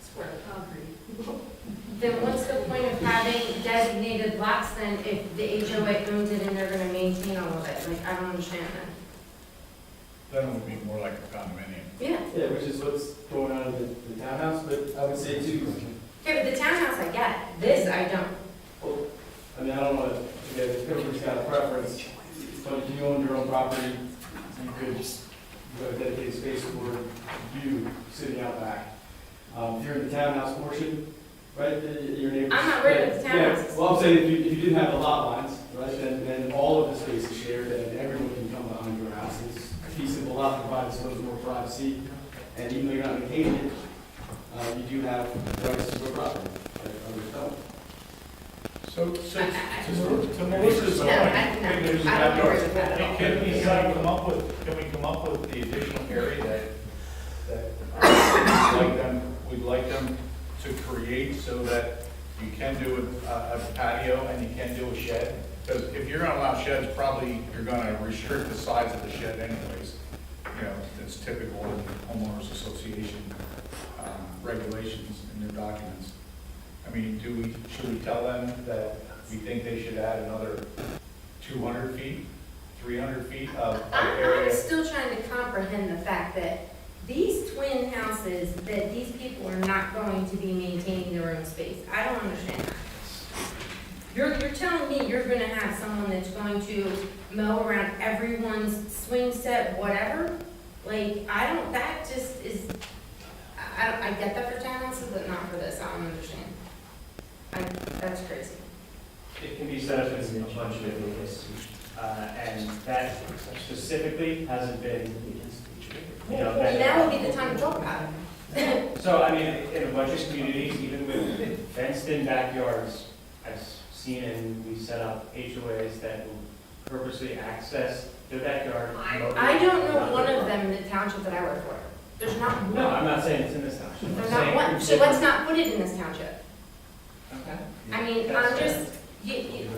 square of concrete. Then what's the point of having designated lots then if the HOA owns it and they're gonna maintain all of it? Like, I don't understand that. Then it would be more like a condominium. Yeah. Yeah, which is what's going on in the townhouse, but I would say too, Okay, but the townhouse I get, this I don't. well, I mean, I don't want to, again, everybody's got a preference, but if you own your own property, you could have a dedicated space for you sitting out back. If you're in the townhouse portion, right, your neighbors. I'm not worried about the Yeah, townhouses. well, I'm saying if you didn't have the lot lines, right, then all of the space is shared and everyone can come behind your house. It's a fee simple lot provides a little more privacy, and even though you're not maintaining it, you do have rights to your property, like others don't. To Melissa's No, point, I don't agree with that at all. can we come up with the additional area we'd like them to create so that you can do a patio and you can do a shed? Because if you're gonna allow sheds, probably you're gonna restrict the size of the shed anyways. You know, it's typical in homeowners association regulations in their documents. I mean, should we tell them that we think they should add another 200 feet, 300 feet of I'm area? still trying to comprehend the fact that these twin houses, that these people are not going to be maintaining their own space. I don't understand that. You're telling me you're gonna have someone that's going to mow around everyone's swing set, whatever? Like, that just is, I get that for townhouses, but not for this, I don't understand. That's crazy. It can be set up in a bunch of different ways. And that specifically hasn't been, Well, now would be the time to talk about it. so I mean, in a bunch of communities, even with fenced-in backyards, I've seen and we set up HOAs that will purposely access their backyard. I don't know one of them in the township that I work for. There's not one. No, I'm not saying it's in this township. I'm There's saying not one, it's so let's different. not put it in this township. Okay. I mean, That's I'm fair. just, you,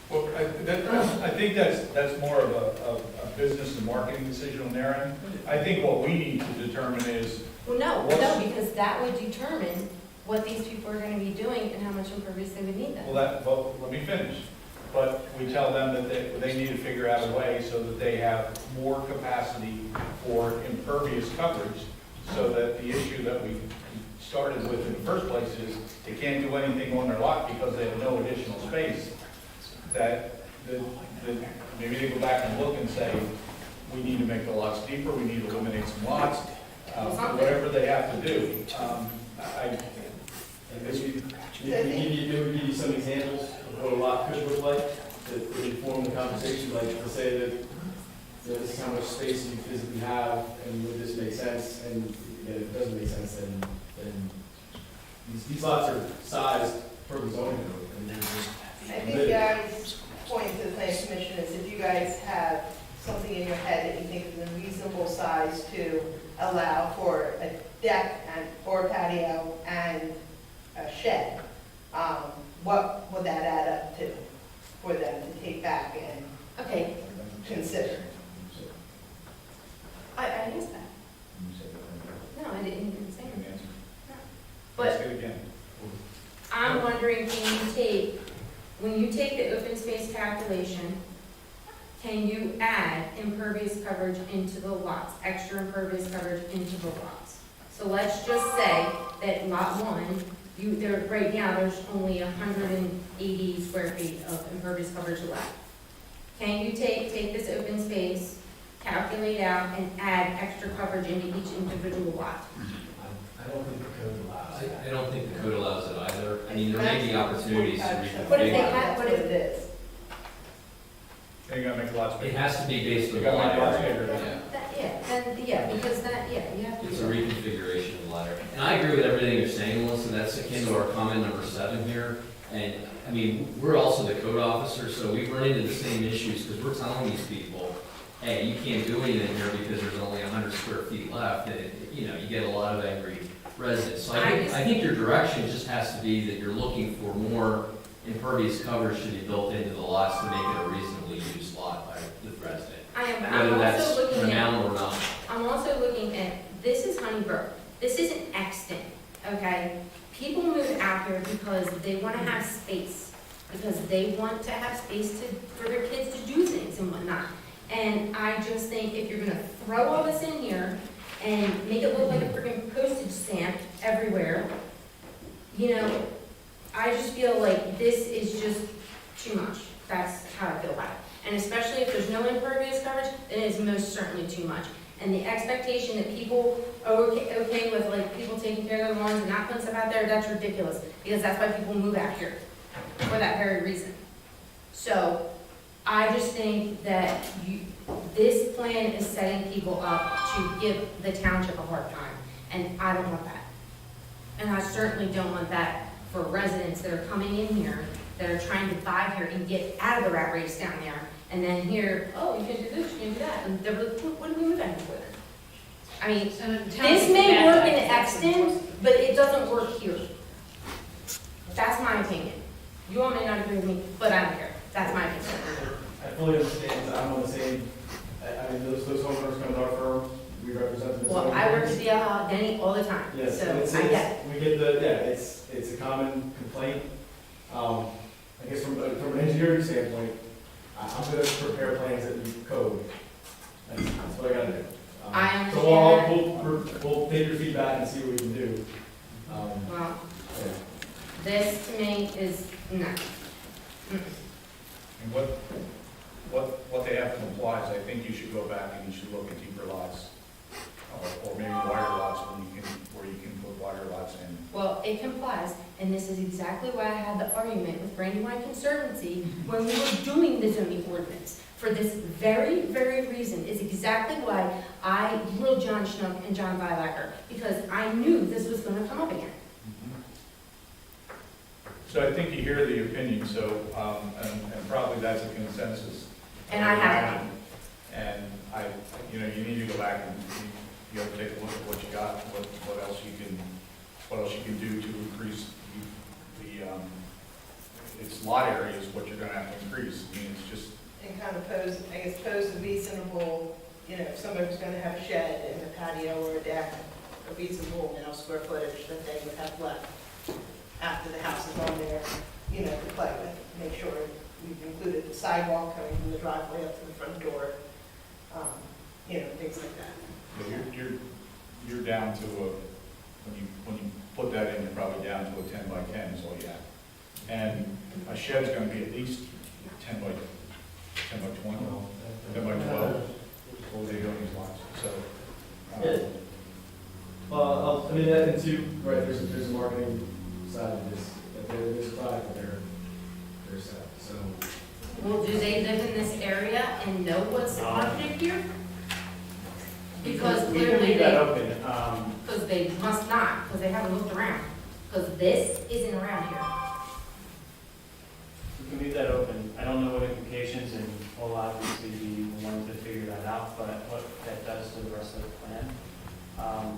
Well, I think that's more of a business and marketing decision on their end. I think what we need to determine is, well, no, because that would determine what these people are gonna be doing and how much impervious they would need then. well, let me finish. But we tell them that they need to figure out a way so that they have more capacity for impervious coverage, so that the issue that we started with in the first place is they can't do anything on their lot because they have no additional space. That maybe they go back and look and say, we need to make the lots deeper, we need to eliminate some lots, whatever they have to do. Maybe give you some examples of what a lot could look like, that would inform the conversation, like to say that, this is how much space you physically have, and would this make sense, and if it doesn't make sense, then these lots are sized for the zoning code, and they're just. I think you guys' point to the planning commission is if you guys have something in your head that you think is a reasonable size to allow for a deck or patio and a shed, what would that add up to for them to take back and Okay, consider? I missed that. No, I didn't say Good that. answer. But Ask it again. I'm wondering, when you take the open space calculation, can you add impervious coverage into the lots, extra impervious coverage into the lots? So let's just say that lot one, right now, there's only 180 square feet of impervious coverage left. Can you take this open space, calculate out, and add extra coverage into each individual lot? I don't think the code allows that. I don't think the code allows it either. I mean, there may be opportunities to 45%. What if they reconfigure. have- That's what it is. Then you gotta make lots It bigger. has to be based on You the gotta make lot lots area. bigger. Yeah. Because that, yeah, you have to. It's a reconfiguration of the ladder. And I agree with everything you're saying, Melissa, that's akin to our comment number 7 here. And, I mean, we're also the code officer, so we run into the same issues, because we're telling these people, hey, you can't do anything here because there's only 100 square feet left, and, you know, you get a lot of angry residents. So I think your direction just has to be that you're looking for more impervious coverage to be built into the lots to make it a reasonably used lot by the resident. I am, but Whether I'm that's also looking at, renowned or not. I'm also looking at, this is Honeybrook, this isn't Exton, okay? People move out here because they want to have space, because they want to have space to, for their kids to do things and whatnot. And I just think if you're gonna throw all this in here and make it look like a freaking postage stamp everywhere, you know, I just feel like this is just too much. That's how I feel about it. And especially if there's no impervious coverage, then it is most certainly too much. And the expectation that people are okay with, like, people taking care of their lawns and not putting stuff out there, that's ridiculous. Because that's why people move out here, for that very reason. So, I just think that this plan is setting people up to give the township a hard time. And I don't want that. And I certainly don't want that for residents that are coming in here, that are trying to buy here and get out of the rat race down there. And then here, oh, you can do this, you can do that. And they're like, what do we move out here for then? I mean, So the this township's may bad work guys, in that's Exton, enforcement. but it doesn't work here. That's my opinion. You all may not agree with me, but I don't care. That's my opinion. I fully understand, I'm on the same, I mean, those homeowners come to our firm, we represent them. as Well, I work at Denny all the time, Yes, so and it's, I get it. we get the, yeah, it's a common complaint. I guess from an engineering standpoint, I'm gonna prepare plans that meet code. That's what I gotta do. I So understand we'll take your feedback and see what we can do. Well, Yeah. this to me is, no. And what they have to comply is, I think you should go back and you should look at deeper lots, or maybe wider lots where you can put wider lots in. Well, it complies, and this is exactly why I had the argument with Brandywine Conservancy when we were doing the zoning ordinance. For this very, very reason, is exactly why I grilled John Schnook and John Vilacker, because I knew this was gonna come up again. So I think you hear the opinion, so, and probably that's a consensus. And I have And you know, you need to go back and you have to take a look at what you got, what else you can do to increase its lot area is what you're gonna have to increase. I mean, it's just, And kind of pose a reasonable, you know, if somebody's gonna have a shed and a patio or a deck, a reasonable, you know, square footage that they would have left after the house is on there, you know, to play with. Make sure we've included the sidewalk coming from the driveway up to the front door, you know, things like that. you're down to when you put that in, you're probably down to a 10 by 10 is all you have. And a shed's gonna be at least 10 by 20, 10 by 12, what they do on these lots, so. Yeah. Well, I mean, that and too, right, there's a marketing side of this, that there's a product that they're selling, so. Well, do they live in this area and know what's marketed here? Because We can clearly leave that they, open. because they must not, because they haven't looked around. Because this isn't around here. We can leave that open. I don't know what implications, and we'll obviously be the ones that figure that out, but what that does to the rest of the plan,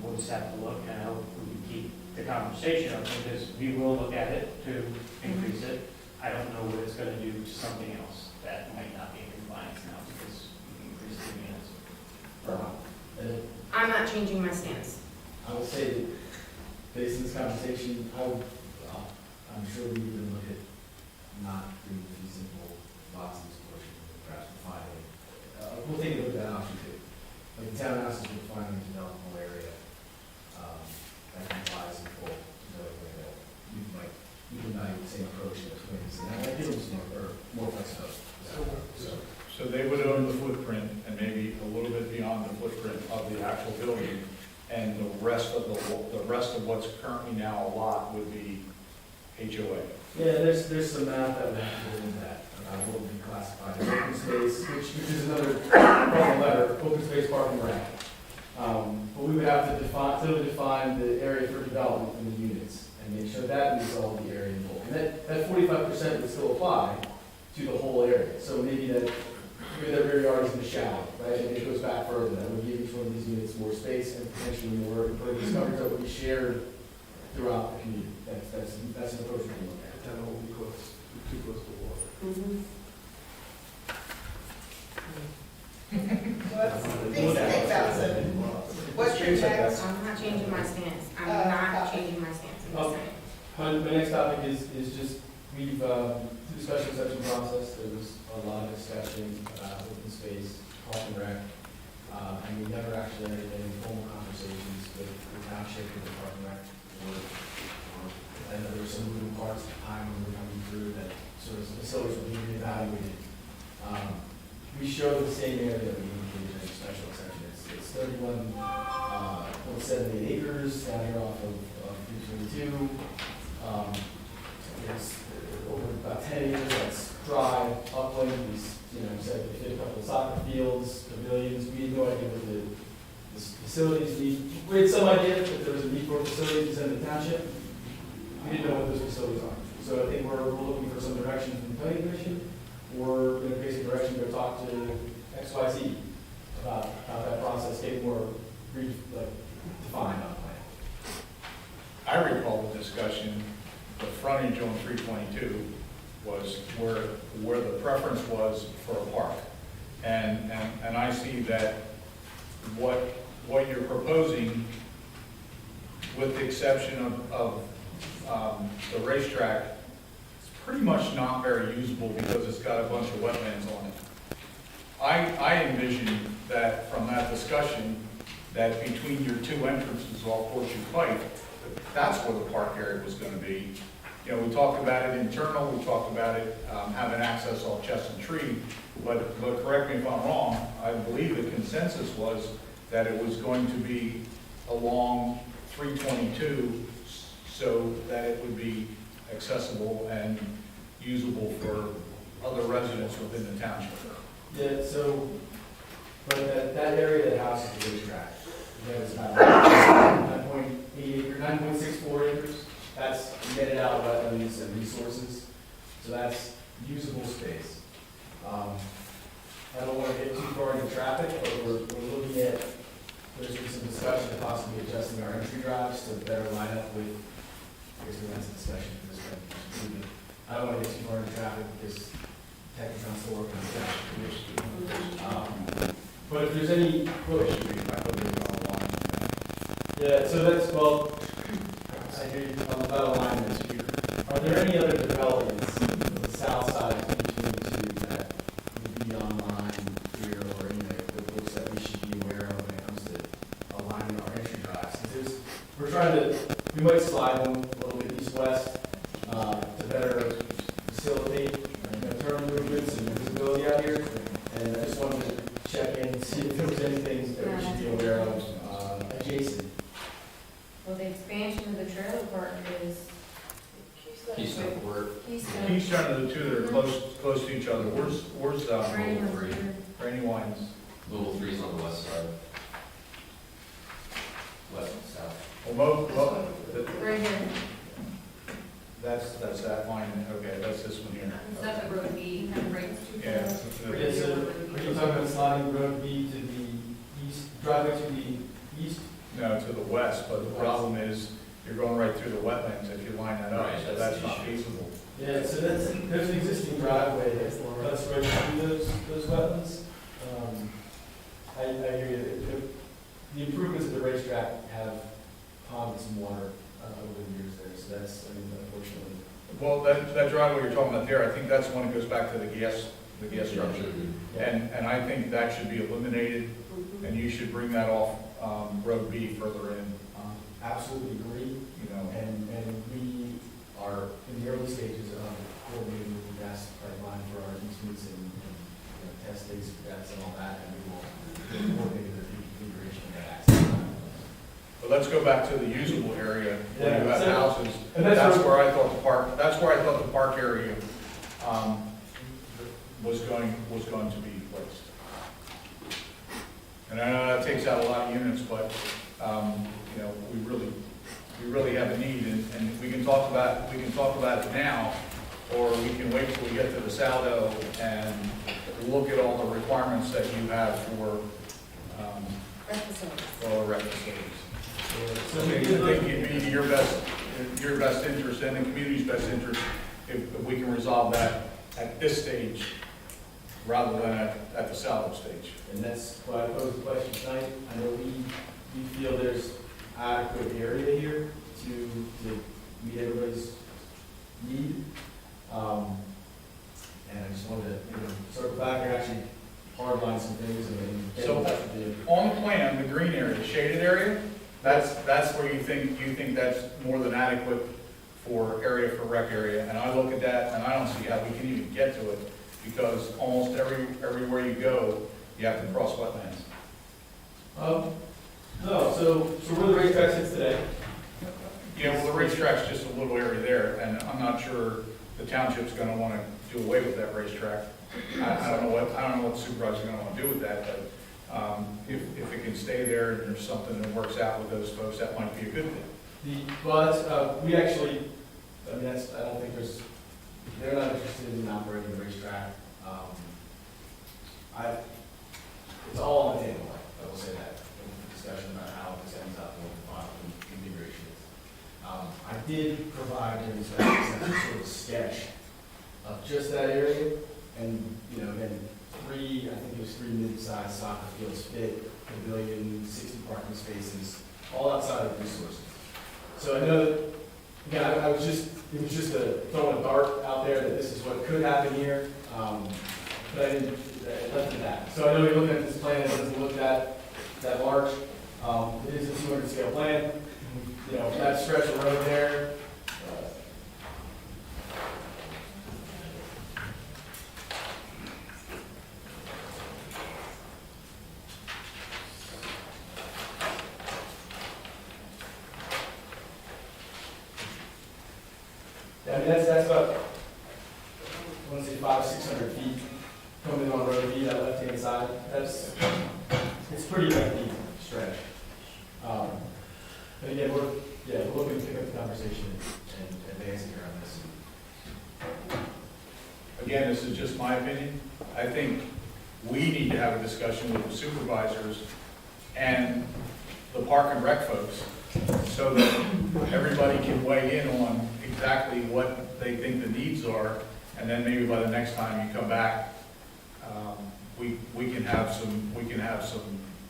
we'll just have to look, and I hope we can keep the conversation open, because we will look at it to increase it. I don't know what it's gonna do to something else that might not be in compliance now, because we increased the units. I'm not changing my stance. I would say that based on this conversation, I'm sure we even look at not doing feasible lots in this portion, perhaps refining. We'll take a look at that option too. Like the townhouse is refining a developable area, that complies in full, you can value the same approach in the twins, and that gives them some more flexibility. So they would own the footprint and maybe a little bit beyond the footprint of the actual building, and the rest of what's currently now a lot would be HOA. Yeah, there's some math that would have to go into that, about what would be classified as open space, which is another part of the letter, open space parking rec. But we would have to clearly define the area for development in the units, and make sure that meets all the area involved. And that 45% would still apply to the whole area, so maybe that rear yard is in the shadow, right, and it goes back further, that would give each one of these units more space and potentially more impervious coverage that would be shared throughout the community. That's an approach we can look at. Town won't be close, too close to water. Things to think about, so what's your next? I'm not changing my stance. I'm not changing my stance. I'm just saying. My next topic is just, we've, through the special exception process, there was a lot of discussion about open space, park and rec. And we never actually had any formal conversations with the township and the park and rec. I know there were some moving parts at the time when we were coming through that sort of facilities were being reevaluated. We show the same area that we indicated in the special exception. It's 31.78 acres down here off of 322. It's over about 10 acres that's dry, upland. We said we fit a couple of soccer fields, pavilions. We had no idea what the facilities need. We had some idea that there was a need for facilities in the township. We didn't know what those facilities are. So I think we're looking for some direction from the planning commission. We're going to basic direction, go talk to XYZ about how that process get more defined on the plan. I recall the discussion, the frontage on 322 was where the preference was for a park. And I see that what you're proposing, with the exception of the racetrack, it's pretty much not very usable because it's got a bunch of wetlands on it. I envision that from that discussion, that between your two entrances off Horseshoe Pike, that's where the park area was going to be. You know, we talked about it internal, we talked about it having access off Chestnut Tree, but correct me if I'm wrong, I believe the consensus was that it was going to be along 322 so that it would be accessible and usable for other residents within the township. Yeah, so, but that area that houses the racetrack, that is about 9.8 acres, 9.64 acres. That's netted out wetlands and resources, so that's usable space. I don't want to get too far into traffic, but we're looking at, there's been some discussion of possibly adjusting our entry drives to better line up with, I guess that's a discussion for this one. I don't want to get too far into traffic because technically I'm still working on that. But if there's any push, yeah, so that's, well, I hear you about alignments. Are there any other developments on the south side of 322 that would be online here or any books that we should be aware of when it comes to aligning our entry drives? Because we're trying to, we might slide them a little bit east-west to better facilitate turn movements and visibility out here. And I just wanted to check in and see if there was anything that we should be aware of adjacent. Well, the expansion of the trailer park is Keystone Court. Keystone. Keystone of the two that are close to each other. Where's Brandon was Three. here. Randy Wines? Little three's on the west side. West and south. Well, Right here. that's that line, okay, that's this one here. Is that the road B, kind of right? Yeah. Yeah, so are you talking about sliding road B to the east, driveway to the east? No, to the west, but the problem is you're going right through the wetlands if you line that up, Right, so that's that's the not issue. feasible. Yeah, so there's an existing driveway that's right through those wetlands. I hear you. The improvements of the racetrack have ponded some water over the years there, so that's, unfortunately. Well, that driveway you're talking about there, I think that's the one that goes back to the gas structure. And I think that should be eliminated, and you should bring that off Road B further in, Absolutely agree. you know. And we are in the early stages of coordinating with the gas pipeline for our easements and testing gas and all that, and we will coordinate the configuration of that access. let's go back to the usable area, where you have Yeah, so- houses. And That's where- where I thought the park area, was going to be placed. And I know that takes out a lot of units, but, you know, we really have a need, and we can talk about it now, or we can wait till we get to the Saldo and look at all the requirements that you have for, all the rec facilities. So I we think did look- it'd be to your best interest and the community's best interest if we can resolve that at this stage rather than at the Saldo stage. And that's why I posed the question tonight. I know we feel there's adequate area here to meet everybody's need. And I just wanted to, circle back and actually hardline some things and get So- in touch with you. On the plan, the green area, the shaded area, that's where you think that's more than adequate for area for rec area. And I look at that and I don't see how we can even get to it because almost everywhere you go, you have to cross wetlands. No, so where the racetrack sits today, Yeah, well, the racetrack's just a little area there, and I'm not sure the township's gonna wanna do away with that racetrack. I don't know what the supervisor's gonna wanna do with that, but, if it can stay there and there's something that works out with those folks, that might be a good thing. we actually, I mean, I don't think they're not interested in operating the racetrack. It's all on the table, I will say that, in the discussion about how this ends up and what the final configuration is. I did provide an inspection sort of sketch of just that area, and, again, I think it was 3 mid-sized soccer fields fit, pavilion, 60 parking spaces, all outside of resources. So I know that, again, it was just throwing a dart out there that this is what could happen here, but I didn't, left it at that. So I know you're looking at this plan, it doesn't look that large. It is a 200 scale plan, that stretch of road there. I mean, that's about, I want to say 500 or 600 feet coming on road B, that left-hand side. It's pretty lengthy stretch. But again, we're looking to pick up the conversation and advance here on this. Again, this is just my opinion. I think we need to have a discussion with the supervisors and the park and rec folks so that everybody can weigh in on exactly what they think the needs are, and then maybe by the next time you come back, we can have some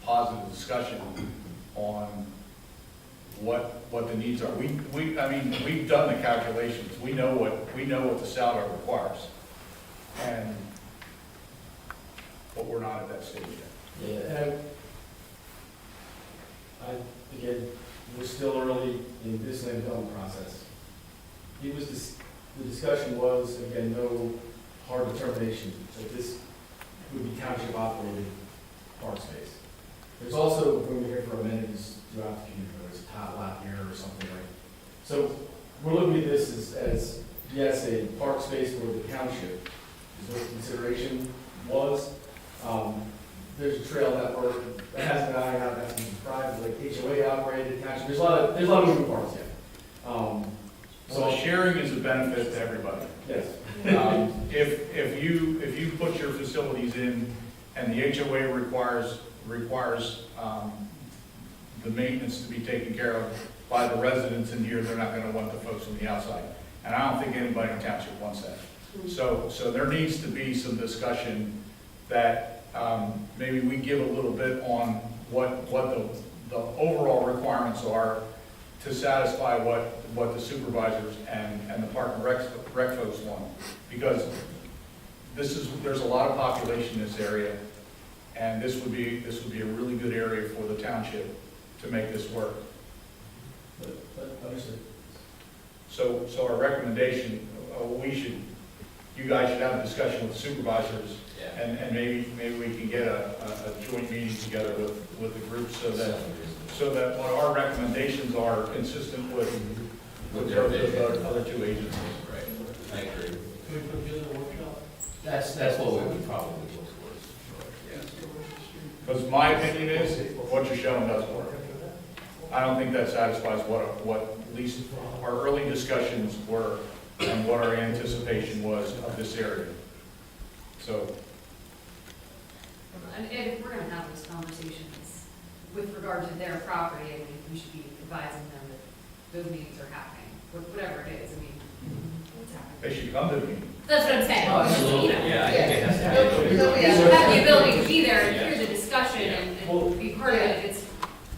positive discussion on what the needs are. I mean, we've done the calculations. We know what the salary requires, but we're not at that stage yet. Yeah, and again, we're still early in this land development process. The discussion was, again, no hard determination that this would be township operated park space. There's also room here for amenities throughout the community, whether it's a tot lot here or something like. So we're looking at this as yes, a park space for the township is what the consideration was. There's a trail network that hasn't been ironed out, that's been private, like HOA operated, township, there's a lot of moving parts yet. So sharing is a benefit to everybody. Yes. If you put your facilities in and the HOA requires the maintenance to be taken care of by the residents in here, they're not gonna want the folks from the outside. And I don't think anybody in township wants that. So there needs to be some discussion that maybe we give a little bit on what the overall requirements are to satisfy what the supervisors and the park and rec folks want. Because there's a lot of population in this area, and this would be a really good area for the township to make this work. Understood. So our recommendation, we should you guys should have a discussion with supervisors, Yeah. and maybe we can get a joint meeting together with the group so that what our recommendations are consistent with those other two agencies. Right, I agree. Can we put together a workshop? That's what we would probably look towards. Yeah. Because my opinion is, what you're showing doesn't work. I don't think that satisfies what at least our early discussions were and what our anticipation was of this area. So, And if we're gonna have those conversations with regard to their property, I mean, we should be advising them that those meetings are happening, whatever it is, I mean, what's happening. they should come to the meeting. That's what I'm saying. Oh, absolutely, You know, yeah, I think it has to be. So, yeah. have the ability to be there and Yeah. hear the discussion and be part of it if it's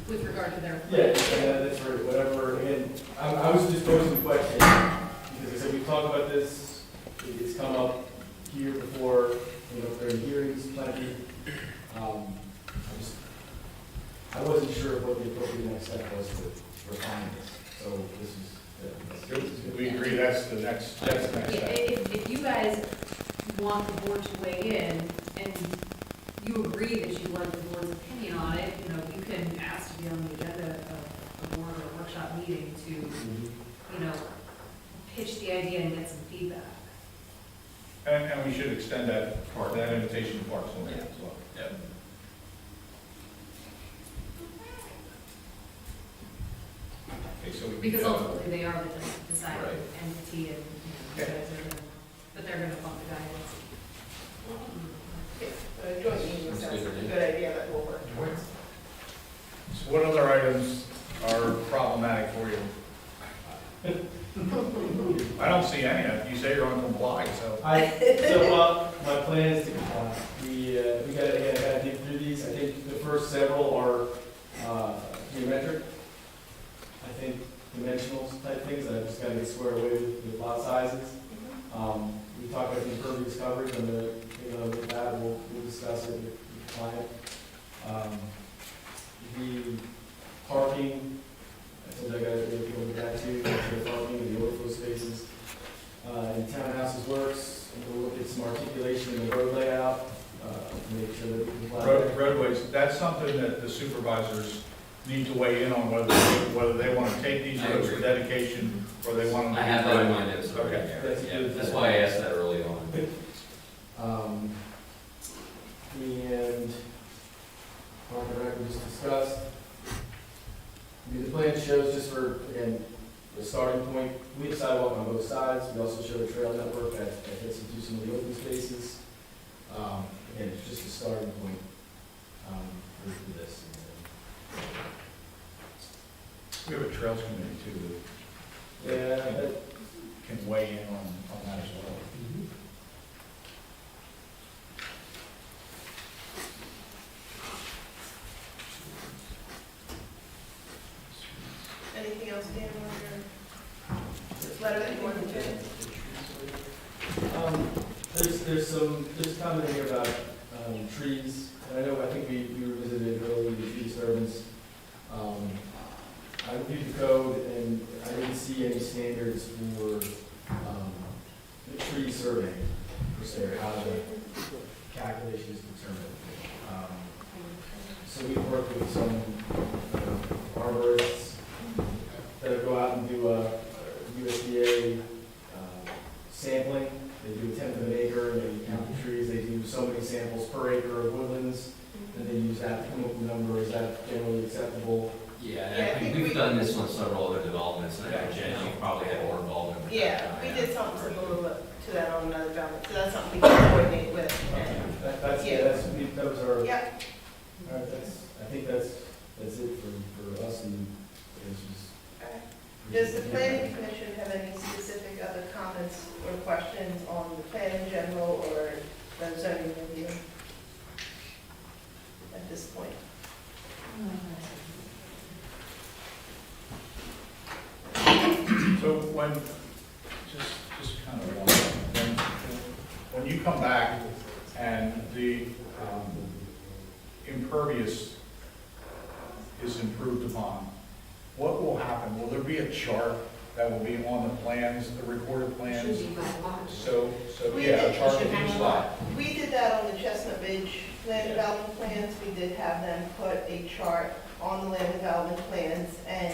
with regard to their. Yeah, that's right, whatever, again, I was just posing a question, because I said, we've talked about this, it's come up here before, during hearings, plenty. I wasn't sure what the appropriate next step was to refine this, so this is. We agree that's the next Yeah, step. if you guys want the board to weigh in, and you agree that you'd like the board's opinion on it, you can ask to be on the agenda of a board or workshop meeting to, pitch the idea and get some feedback. And we should extend that invitation to Parks and Rec as well. Yep. Okay, so we Because can, ultimately, they are the deciding Right. entity, and, you guys are gonna, but they're gonna bump the guidance. A joint meeting sounds like a good idea that we'll work towards. so what other items are problematic for you? I don't see any. You say you're on comply, so. My plan is to, we gotta dig through these, I think the first several are, geometric. I think dimensional type things, that I just gotta get squared away with lot sizes. We talked about the impervious coverage, and with that, we'll discuss it with the client. The parking, I told you I gotta deal with that too, the parking, the overflow spaces. In townhouses works, we'll look at some articulation in the road layout, to make sure that we comply. Roadways, that's something that the supervisors need to weigh in on, whether they want to take these roads for dedication, or they want them to I be. have that in my notes. Okay. Yeah, that's why I asked that early on. And park and rec we just discussed. The plan shows, just for, again, the starting point, we have sidewalk on both sides, we also show a trail network that gets into some of the open spaces. Again, it's just a starting point for this. We have a trails committee too, Yeah, that can weigh in on that as well. Anything else, Dan, on your letter that you wanted to? there's some, just commenting here about trees, and I think we revisited earlier the tree disturbance. I reviewed the code, and I didn't see any standards for the tree survey, per se, or how the calculation is determined. So we worked with some arborists that go out and do a USDA sampling. They do a tenth of an acre, and they count the trees, they do so many samples per acre of woodlands, and they use that to come up with a number. Is that generally acceptable? Yeah, and I think we've done this on several other developments, and I know Jen, you probably had more involvement with that. Yeah, we did something similar to that on another development, so that's something we can coordinate with. Those are, Yeah, all right, I think that's it for us, and it's just. okay. Does the planning commission have any specific other comments or questions on the plan in general or the zoning review at this point? So just kind of one, when you come back and the impervious is improved upon, what will happen? Will there be a chart that will be on the plans, the recorded Should plans. be by lot. So, We yeah, a did- chart should of have each a lot. We did that on the Chestnut Ridge land development plans. We did have them put a chart on the land development plans, and,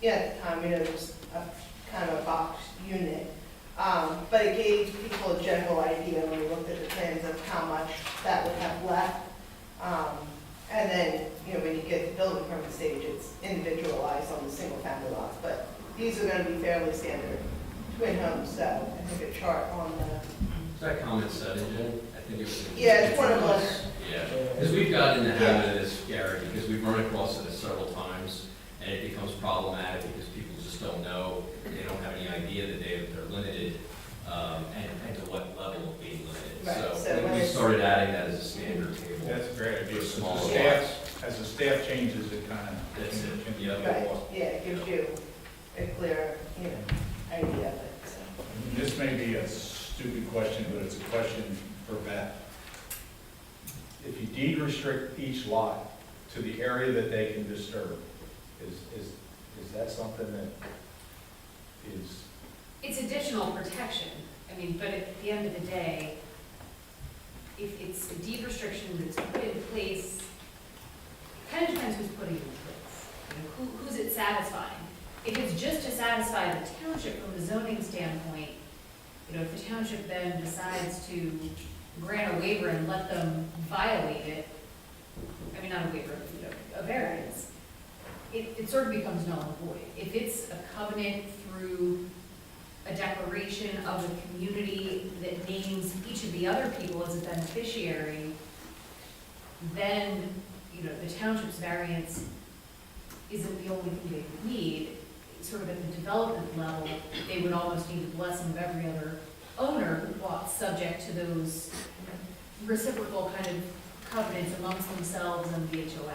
yeah, at the time, it was a kind of a box unit. But it gave people a general idea when we looked at the plans of how much that would have left. And then, when you get to building permit stage, it's individualized on the single family lots. But these are gonna be fairly standard twin homes, so I think a chart on the, Is that comment 7, Jen? I think it was. yeah, it's one of those. Yeah, because we've gotten in the habit of this, Gary, because we've run across it several times, and it becomes problematic because people just don't know, they don't have any idea that they're limited, and to what level of being limited. Right, so So when we it's- started adding that as a standard table. That's a great idea. Small As the staff changes, it kind of. That's it, yeah. Right, yeah, it gives you a clear, idea of it, so. This may be a stupid question, but it's a question for Beth. If you deed restrict each lot to the area that they can disturb, is that something that is, It's additional protection, I mean, but at the end of the day, if it's a deed restriction that's put in place, it kind of depends who's putting it in place. Who's it satisfying? If it's just to satisfy the township from a zoning standpoint, if the township then decides to grant a waiver and let them violate it, I mean, not a waiver, a variance, it sort of becomes null and void. If it's a covenant through a declaration of the community that names each of the other people as a beneficiary, then, the township's variance isn't the only thing they would need. Sort of at the development level, they would almost need the blessing of every other owner who bought, subject to those reciprocal kind of covenants amongst themselves and the HOA.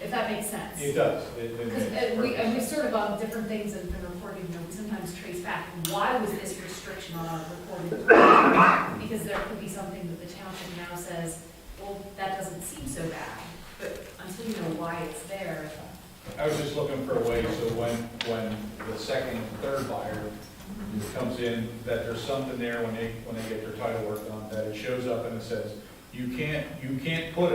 If that makes sense. it does. Because we sort of on different things that have been reported, we sometimes trace back, why was this restriction on our recorded plan? Because there could be something that the township now says, well, that doesn't seem so bad, but until you know why it's there. I was just looking for a way, so when the second and third buyer comes in, that there's something there when they get their title work done, that it shows up and it says, you can't put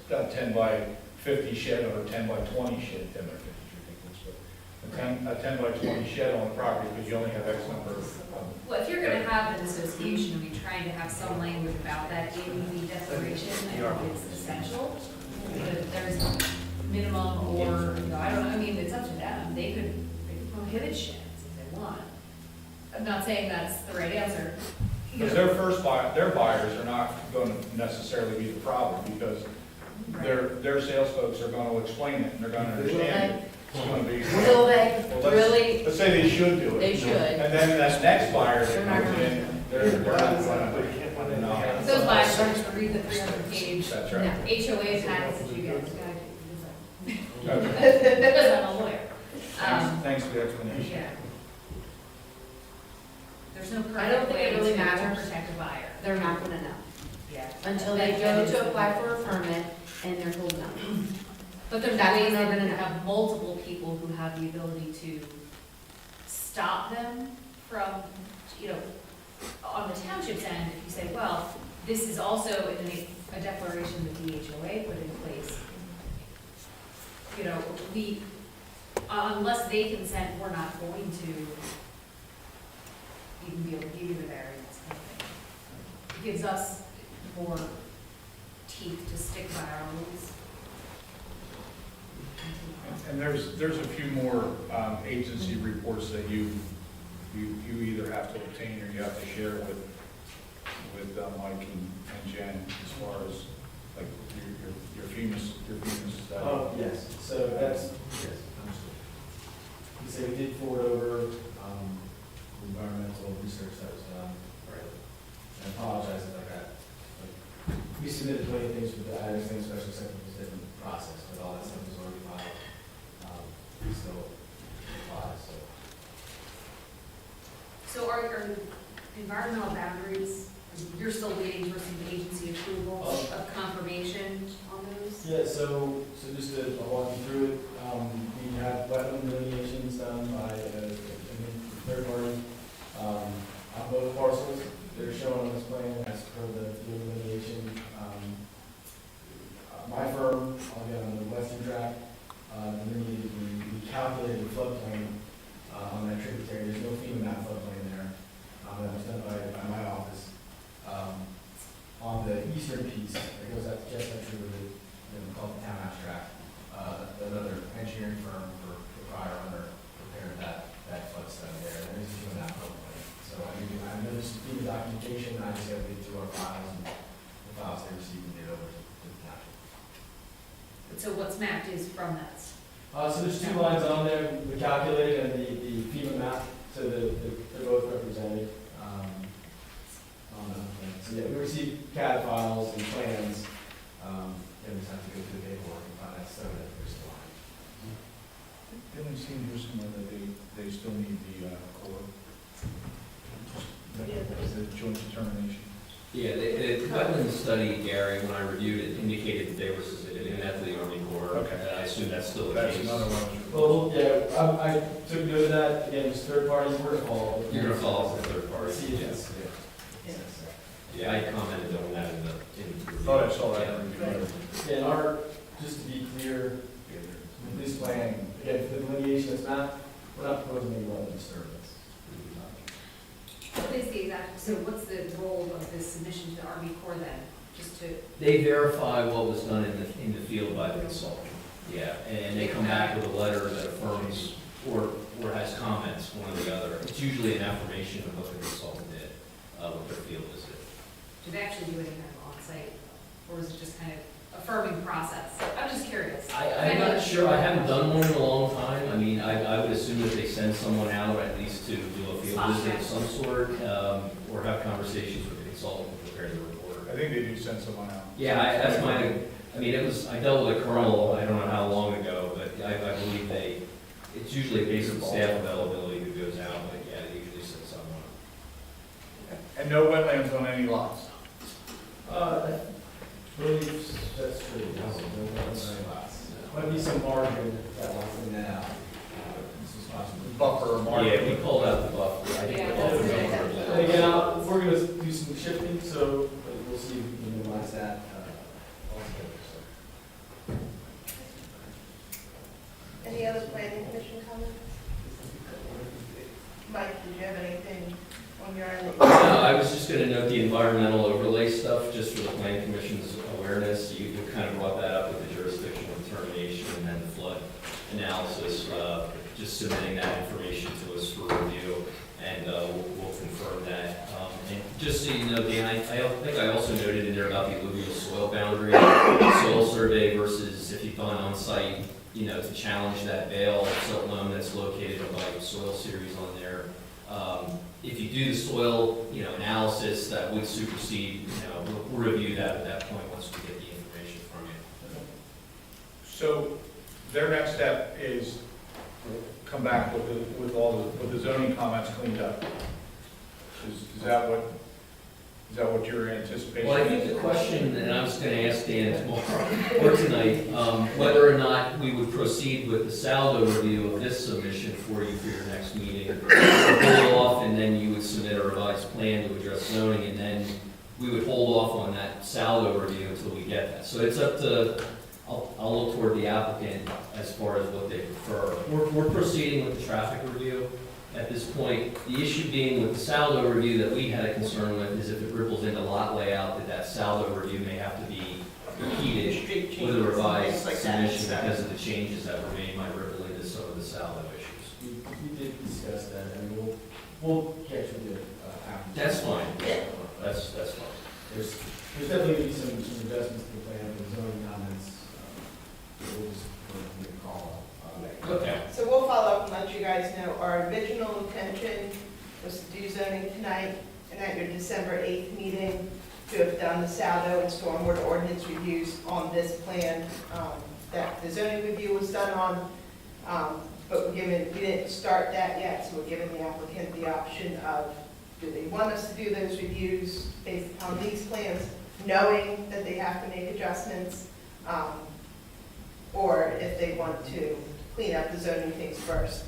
a 10 by 50 shed or a 10 by 20 shed, 10 by 50 is ridiculous, but a 10 by 20 shed on the property, because you only have X number of. Well, if you're gonna have an association, I mean, trying to have some language about that in the declaration, I think it's essential. That there's a minimum or, I mean, it's up to them, they could prohibit sheds if they want. I'm not saying that's the right answer. Because their buyers are not going to necessarily be the problem, because their sales folks are going to explain it, and they're going to understand it. It's going to be. Will they Well, really? Let's say they should do it. They should. And then that next buyer They're that not comes in, they're not going to. Those buyers are just to read the 300-page That's right. HOA packets that you guys got. Okay. Because I'm a lawyer. Thanks for the explanation. Yeah. There's no I don't perfect think it way really to matters. protect a buyer. They're not gonna know Yeah. until they go to apply for a permit and they're told no. But there's That's ways when they're that gonna you know. have multiple people who have the ability to stop them from, on the township's end, if you say, well, this is also a declaration that the HOA put in place. We, unless they consent, we're not going to even be able to give you the variance. Kind of thing. It gives us more teeth to stick by our rules. And there's a few more agency reports that you either have to obtain or you have to share with Mike and Jen, as far as like your FEMA study. Oh, yes, so that's, yes, understood. You say we did forward over, the environmental research that was done, right? And I apologize if I got, we submitted 20 things with the, I understand special exception was a different process, but all that stuff was already filed. We still apply, so. So are environmental boundaries, you're still waiting for some agency approval of confirmation on those? Yeah, so just to, I'll walk you through it. We have wetland delineations done by a third party, on both parcels. They're shown on this plan as per the delineation. My firm, I'll get on the western track, delineated the calculated floodplain on that tributary. There's no FEMA map floodplain there. That was done by my office. On the eastern piece, that goes out to Chestnut Tree, called the townhouse track, another engineering firm for prior owner prepared that flood study there. There is a FEMA map floodplain. So I know there's some FEMA documentation. I just got to get through our files and the files they received and get over to the county. So what's mapped is from that. So there's two lines on there, the calculated and the FEMA map, so they're both represented. On the plan. So yeah, we received CAD files and plans, and we just have to go through the paperwork and find out so that there's a line. Didn't we see here somewhere that they still need the core? The joint determination. Yeah, the wetland study, Gary, when I reviewed it, indicated that they were submitted to the Army Corps. Okay. And I assume that's still the That's case. another one. Well, yeah, I took note of that, again, just third party, we're gonna follow up. You're gonna follow up with the third party. See if it's, yeah. Yeah, I commented on that in the review. Thought I saw that. Yeah, and just to be clear, with this plan, again, for the delineation that's not, we're not proposing any wetland disturbance. What is the exact, so what's the role of this submission to the Army Corps then? Just to, They verify what was done in the field by the consultant. Yeah, and they come back with a letter that affirms or has comments, one or the other. It's usually an affirmation of what the consultant did, with their field visit. do they actually do any kind of on-site, or is it just kind of affirming process? I'm just curious. I'm not sure, I haven't done one in a long time. I mean, I would assume that they send someone out at least to do a field visit of some sort, or have conversations with the consultant to prepare the report. I think they do send someone out. Yeah, that's my, I mean, I dealt with a colonel, I don't know how long ago, but I believe it's usually based on staff availability who goes out, but yeah, they usually send someone. And no wetlands on any lots. I believe that's true, yes. Might be some margin that will clean that out. This is possible. Buffer or marker. Yeah, we called out the buffer. I think Yeah, we called that's it it. buffer. And again, we're gonna do some shifting, so we'll see if we can minimize that, altogether, so. Any other planning commission comments? Mike, did you have anything on your end? No, I was just gonna note the environmental overlay stuff, just for the plan commission's awareness. You kind of brought that up with the jurisdictional determination and then the flood analysis, just submitting that information to us for review, and we'll confirm that. And just so you know, Dan, I think I also noted in there about the alluvial soil boundary, soil survey versus if you've gone on site, to challenge that bale silt loam that's located above soil series on there. If you do the soil, analysis, that would supersede, we'll review that at that point once we get the information from you. So their next step is come back with the zoning comments cleaned up. Is that what your anticipation is? Well, I think the question, and I was going to ask Dan tomorrow or tonight, whether or not we would proceed with the saldo review of this submission for you for your next meeting, or hold off, and then you would submit a revised plan to address zoning, and then we would hold off on that saldo review until we get that. So it's up to, I'll look toward the applicant as far as what they prefer. We're proceeding with the traffic review at this point. The issue being with the saldo review that we had a concern with is if it ripples into lot layout, that saldo review may have to be repeated with a revised submission because of the changes that were made might ripple into some of the saldo issues. We did discuss that, and we'll catch you the applicant. That's fine. That's fine. There's definitely gonna be some adjustments to the plan, the zoning comments, we'll just make a call. Okay. So we'll follow up and let you guys know. Our original intention was to do zoning tonight, and at your December 8th meeting, to have done the saldo and stormwater ordinance reviews on this plan that the zoning review was done on, but we didn't start that yet, so we're giving the applicant the option of, do they want us to do those reviews based on these plans, knowing that they have to make adjustments, or if they want to clean up the zoning things first.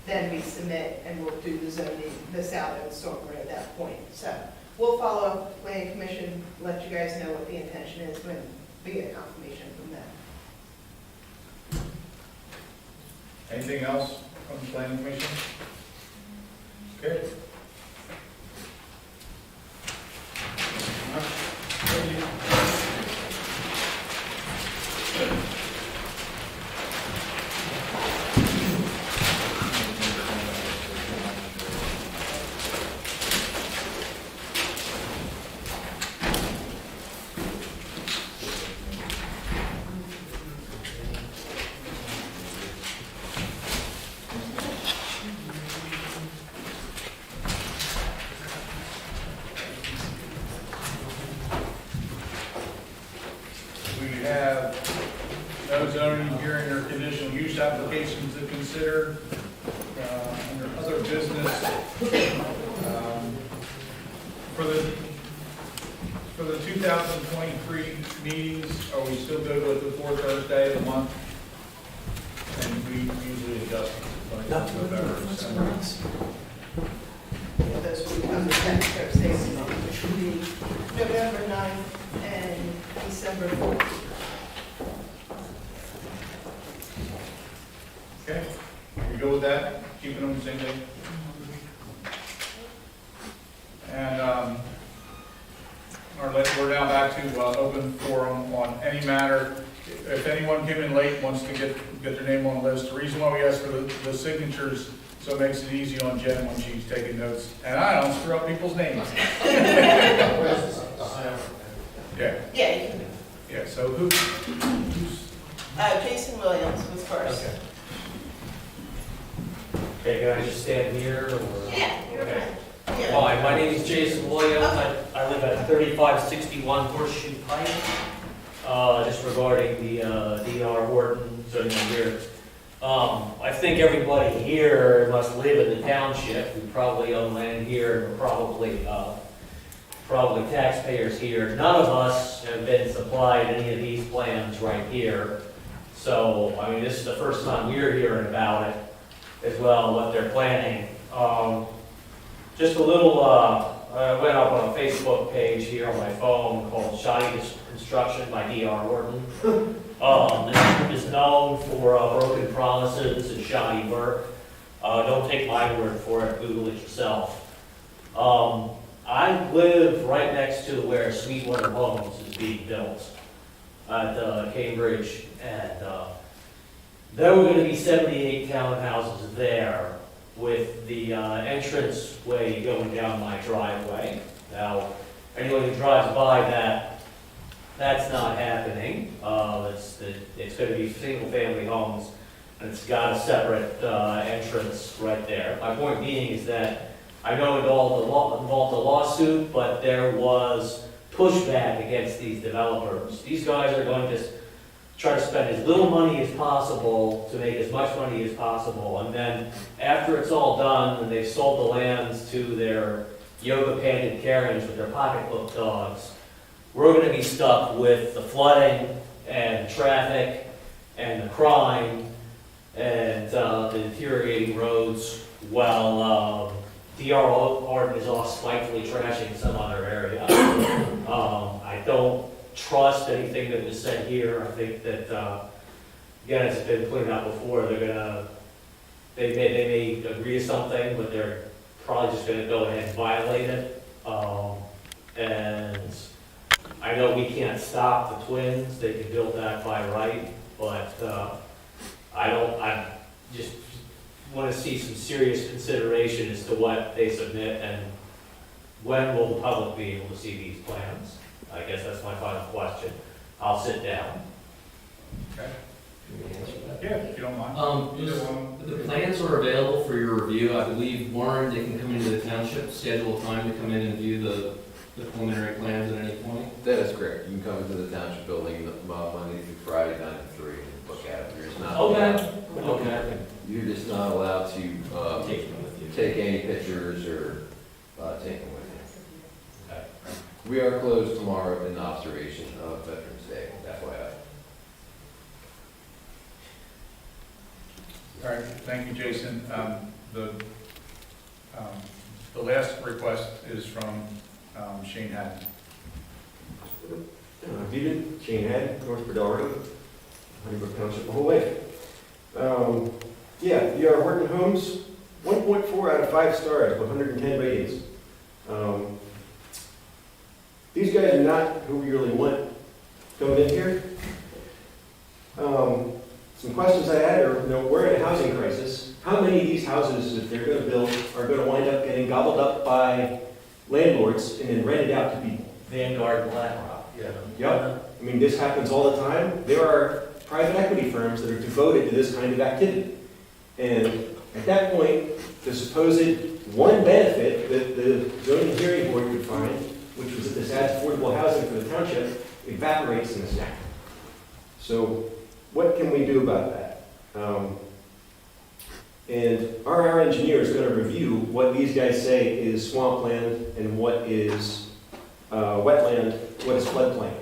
then we submit and we'll do the zoning, the south end stormwater at that point. So we'll follow up with planning commission, let you guys know what the intention is when we get confirmation from them. Anything else from the planning commission? Okay. Thank you. We have no zoning hearing or conditional use applications to consider. Under other business, for the 2023 meetings, are we still good with the fourth Thursday of the month? And we usually adjust it. November, December. Those will become the next Thursdays, which will be November 9th and December 4th. Okay, you go with that, keeping them the same day? And, we're now back to, open forum on any matter. If anyone came in late, wants to get their name on the list, the reason why we ask for the signatures, so it makes it easy on Jen when she's taking notes, and I don't screw up people's names. Yeah, Yeah, you can, yeah, so who's, Jason Williams was first. okay. Okay, can I just stand here or? Yeah, you're Okay. right. Yeah. Hi, my name is Jason Williams. I live at 3561 Horseshoe Pike. Just regarding the DR Horton zoning here. I think everybody here must live in the township. We probably own land here, and we're probably taxpayers here. None of us have been supplied any of these plans right here. So, I mean, this is the first time we're hearing about it as well, what they're planning. Just a little, I went up on a Facebook page here on my phone called Shoddy Construction by DR Horton. This is known for broken promises and shoddy work. Don't take my word for it, Google it yourself. I live right next to where Sweetwater Homes is being built at Cambridge, and there were going to be 78 townhouses there with the entrance way going down my driveway. Now, anyone who drives by that, that's not happening. It's going to be single-family homes, and it's got a separate entrance right there. My point being is that I know it involved a lawsuit, but there was pushback against these developers. These guys are going to try to spend as little money as possible to make as much money as possible. And then after it's all done and they've sold the lands to their yoga-panted Karens with their pocketbook dogs, we're going to be stuck with the flooding and traffic and the crime and the deteriorating roads while DR Horton is off spitefully trashing some other area. I don't trust anything that was said here. I think that, again, it's been pointed out before, they may agree to something, but they're probably just gonna go ahead and violate it. And I know we can't stop the twins, they can build that by right, but I just wanna see some serious consideration as to what they submit and when will the public be able to see these plans? I guess that's my final question. I'll sit down. Okay. Can we answer that? Yeah, if you don't mind. The plans are available for your review. I believe, Warren, they can come into the township, schedule a time to come in and view the preliminary plans at any point. That is correct. You can come into the township building Monday through Friday, 9 to 3, and look at it. You're just not Okay. You're just not allowed to Take them with you. take any pictures or take them with you. Okay. We are closed tomorrow in observation of Veterans Day, FYI. All right, thank you, Jason. the last request is from Shane Haddon. Good evening, Shane Haddon, North Burdell Road, Honeybrook Township, the whole way. Yeah, we are working homes, 1.4 out of 5 stars, 110 ratings. These guys are not who we really want coming in here. Some questions I had are, we're in a housing crisis. How many of these houses that they're going to build are going to wind up getting gobbled up by landlords and then rented out to people? Vanguard, BlackRock, yeah. Yep. I mean, this happens all the time. There are private equity firms that are devoted to this kind of activity. And at that point, the supposed one benefit that the zoning hearing board could find, which was that this adds affordable housing for the township, evaporates in this act. So what can we do about that? And our engineer is going to review what these guys say is swampland and what is wetland, what is floodplain.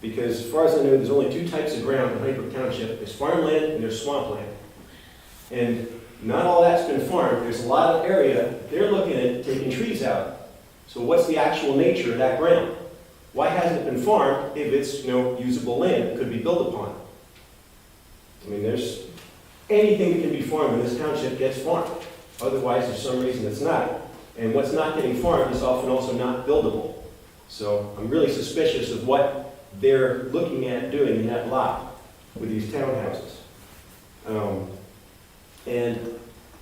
Because as far as I know, there's only 2 types of ground in Honeybrook Township. There's farmland and there's swampland. And not all that's been farmed. There's a lot of area they're looking at taking trees out. So what's the actual nature of that ground? Why hasn't it been farmed if it's usable land that could be built upon? I mean, there's anything that can be farmed in this township gets farmed. Otherwise, there's some reason it's not. And what's not getting farmed is often also not buildable. So I'm really suspicious of what they're looking at doing in that lot with these townhouses. And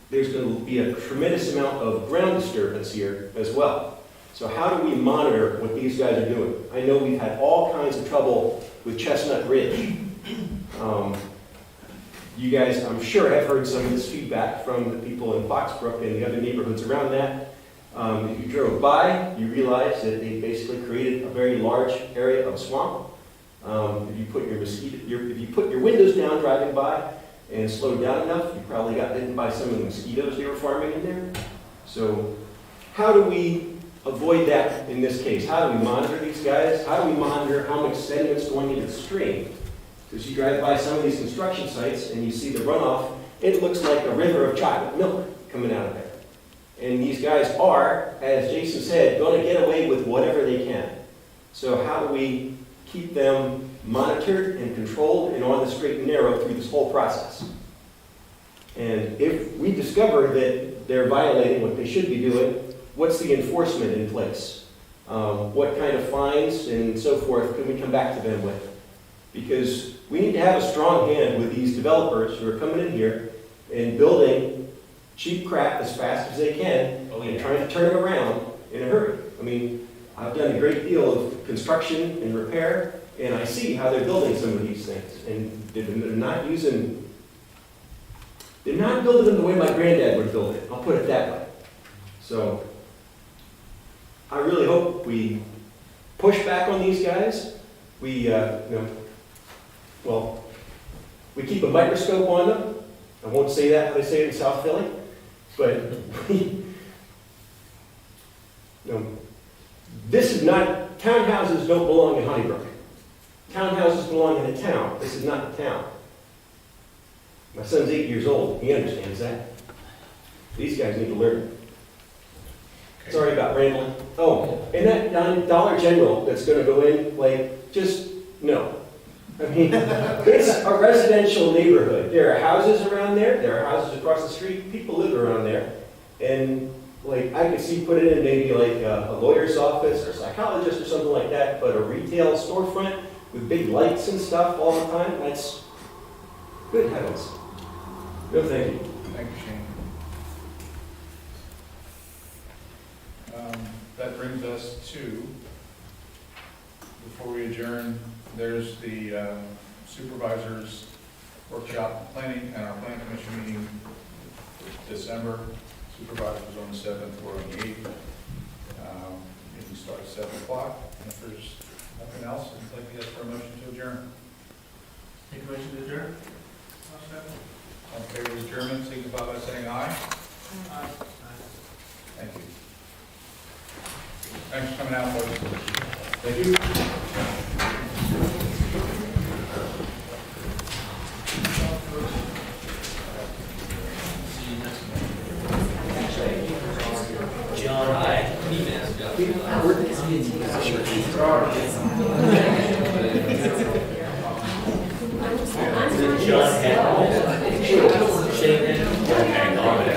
there's going to be a tremendous amount of ground disturbance here as well. So how do we monitor what these guys are doing? I know we've had all kinds of trouble with Chestnut Ridge. You guys, I'm sure, have heard some of this feedback from the people in Foxbrook and the other neighborhoods around that. If you drove by, you realize that they basically created a very large area of swamp. If you put your windows down driving by and slowed down enough, you probably got bitten by some of the mosquitoes they were farming in there. So how do we avoid that in this case? How do we monitor these guys? How do we monitor how much sediment's going into the stream? Because you drive by some of these construction sites and you see the runoff, it looks like a river of chocolate milk coming out of there. And these guys are, as Jason said, going to get away with whatever they can. So how do we keep them monitored and controlled and on the straight and narrow through this whole process? And if we discover that they're violating what they should be doing, what's the enforcement in place? What kind of fines and so forth can we come back to them with? Because we need to have a strong hand with these developers who are coming in here and building cheap crap as fast as they can and trying to turn it around in a hurry. I mean, I've done a great deal of construction and repair, and I see how they're building some of these things. And they're not building them the way my granddad would build it. I'll put it that way. So I really hope we push back on these guys. We, we keep a microscope on them. I won't say that how they say it in South Philly, but this is not, townhouses don't belong in Honeybrook. Townhouses belong in a town. This is not a town. My son's 8 years old. He understands that. These guys need to learn. Sorry about rambling. Oh, and that Dollar General that's going to go in, just no. I mean, it's a residential neighborhood. There are houses around there. There are houses across the street. People live around there. And, I could see put it in maybe a lawyer's office or a psychologist or something like that, but a retail storefront with big lights and stuff all the time, that's good heavens. No, thank you. Thank you, Shane. That brings us to, before we adjourn, there's the supervisors workshop planning and our planning commission meeting December. Supervisors on the 7th or on the 8th. Meeting starts at 7 o'clock. And if there's nothing else, I'd like to ask for a motion to adjourn. Make a motion to adjourn? All in favor of adjournment, signify by saying aye. Aye. Thank you. Thanks for coming out, folks. Thank you. See you next month. John Hackett.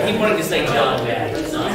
He wanted to say John Hackett. So,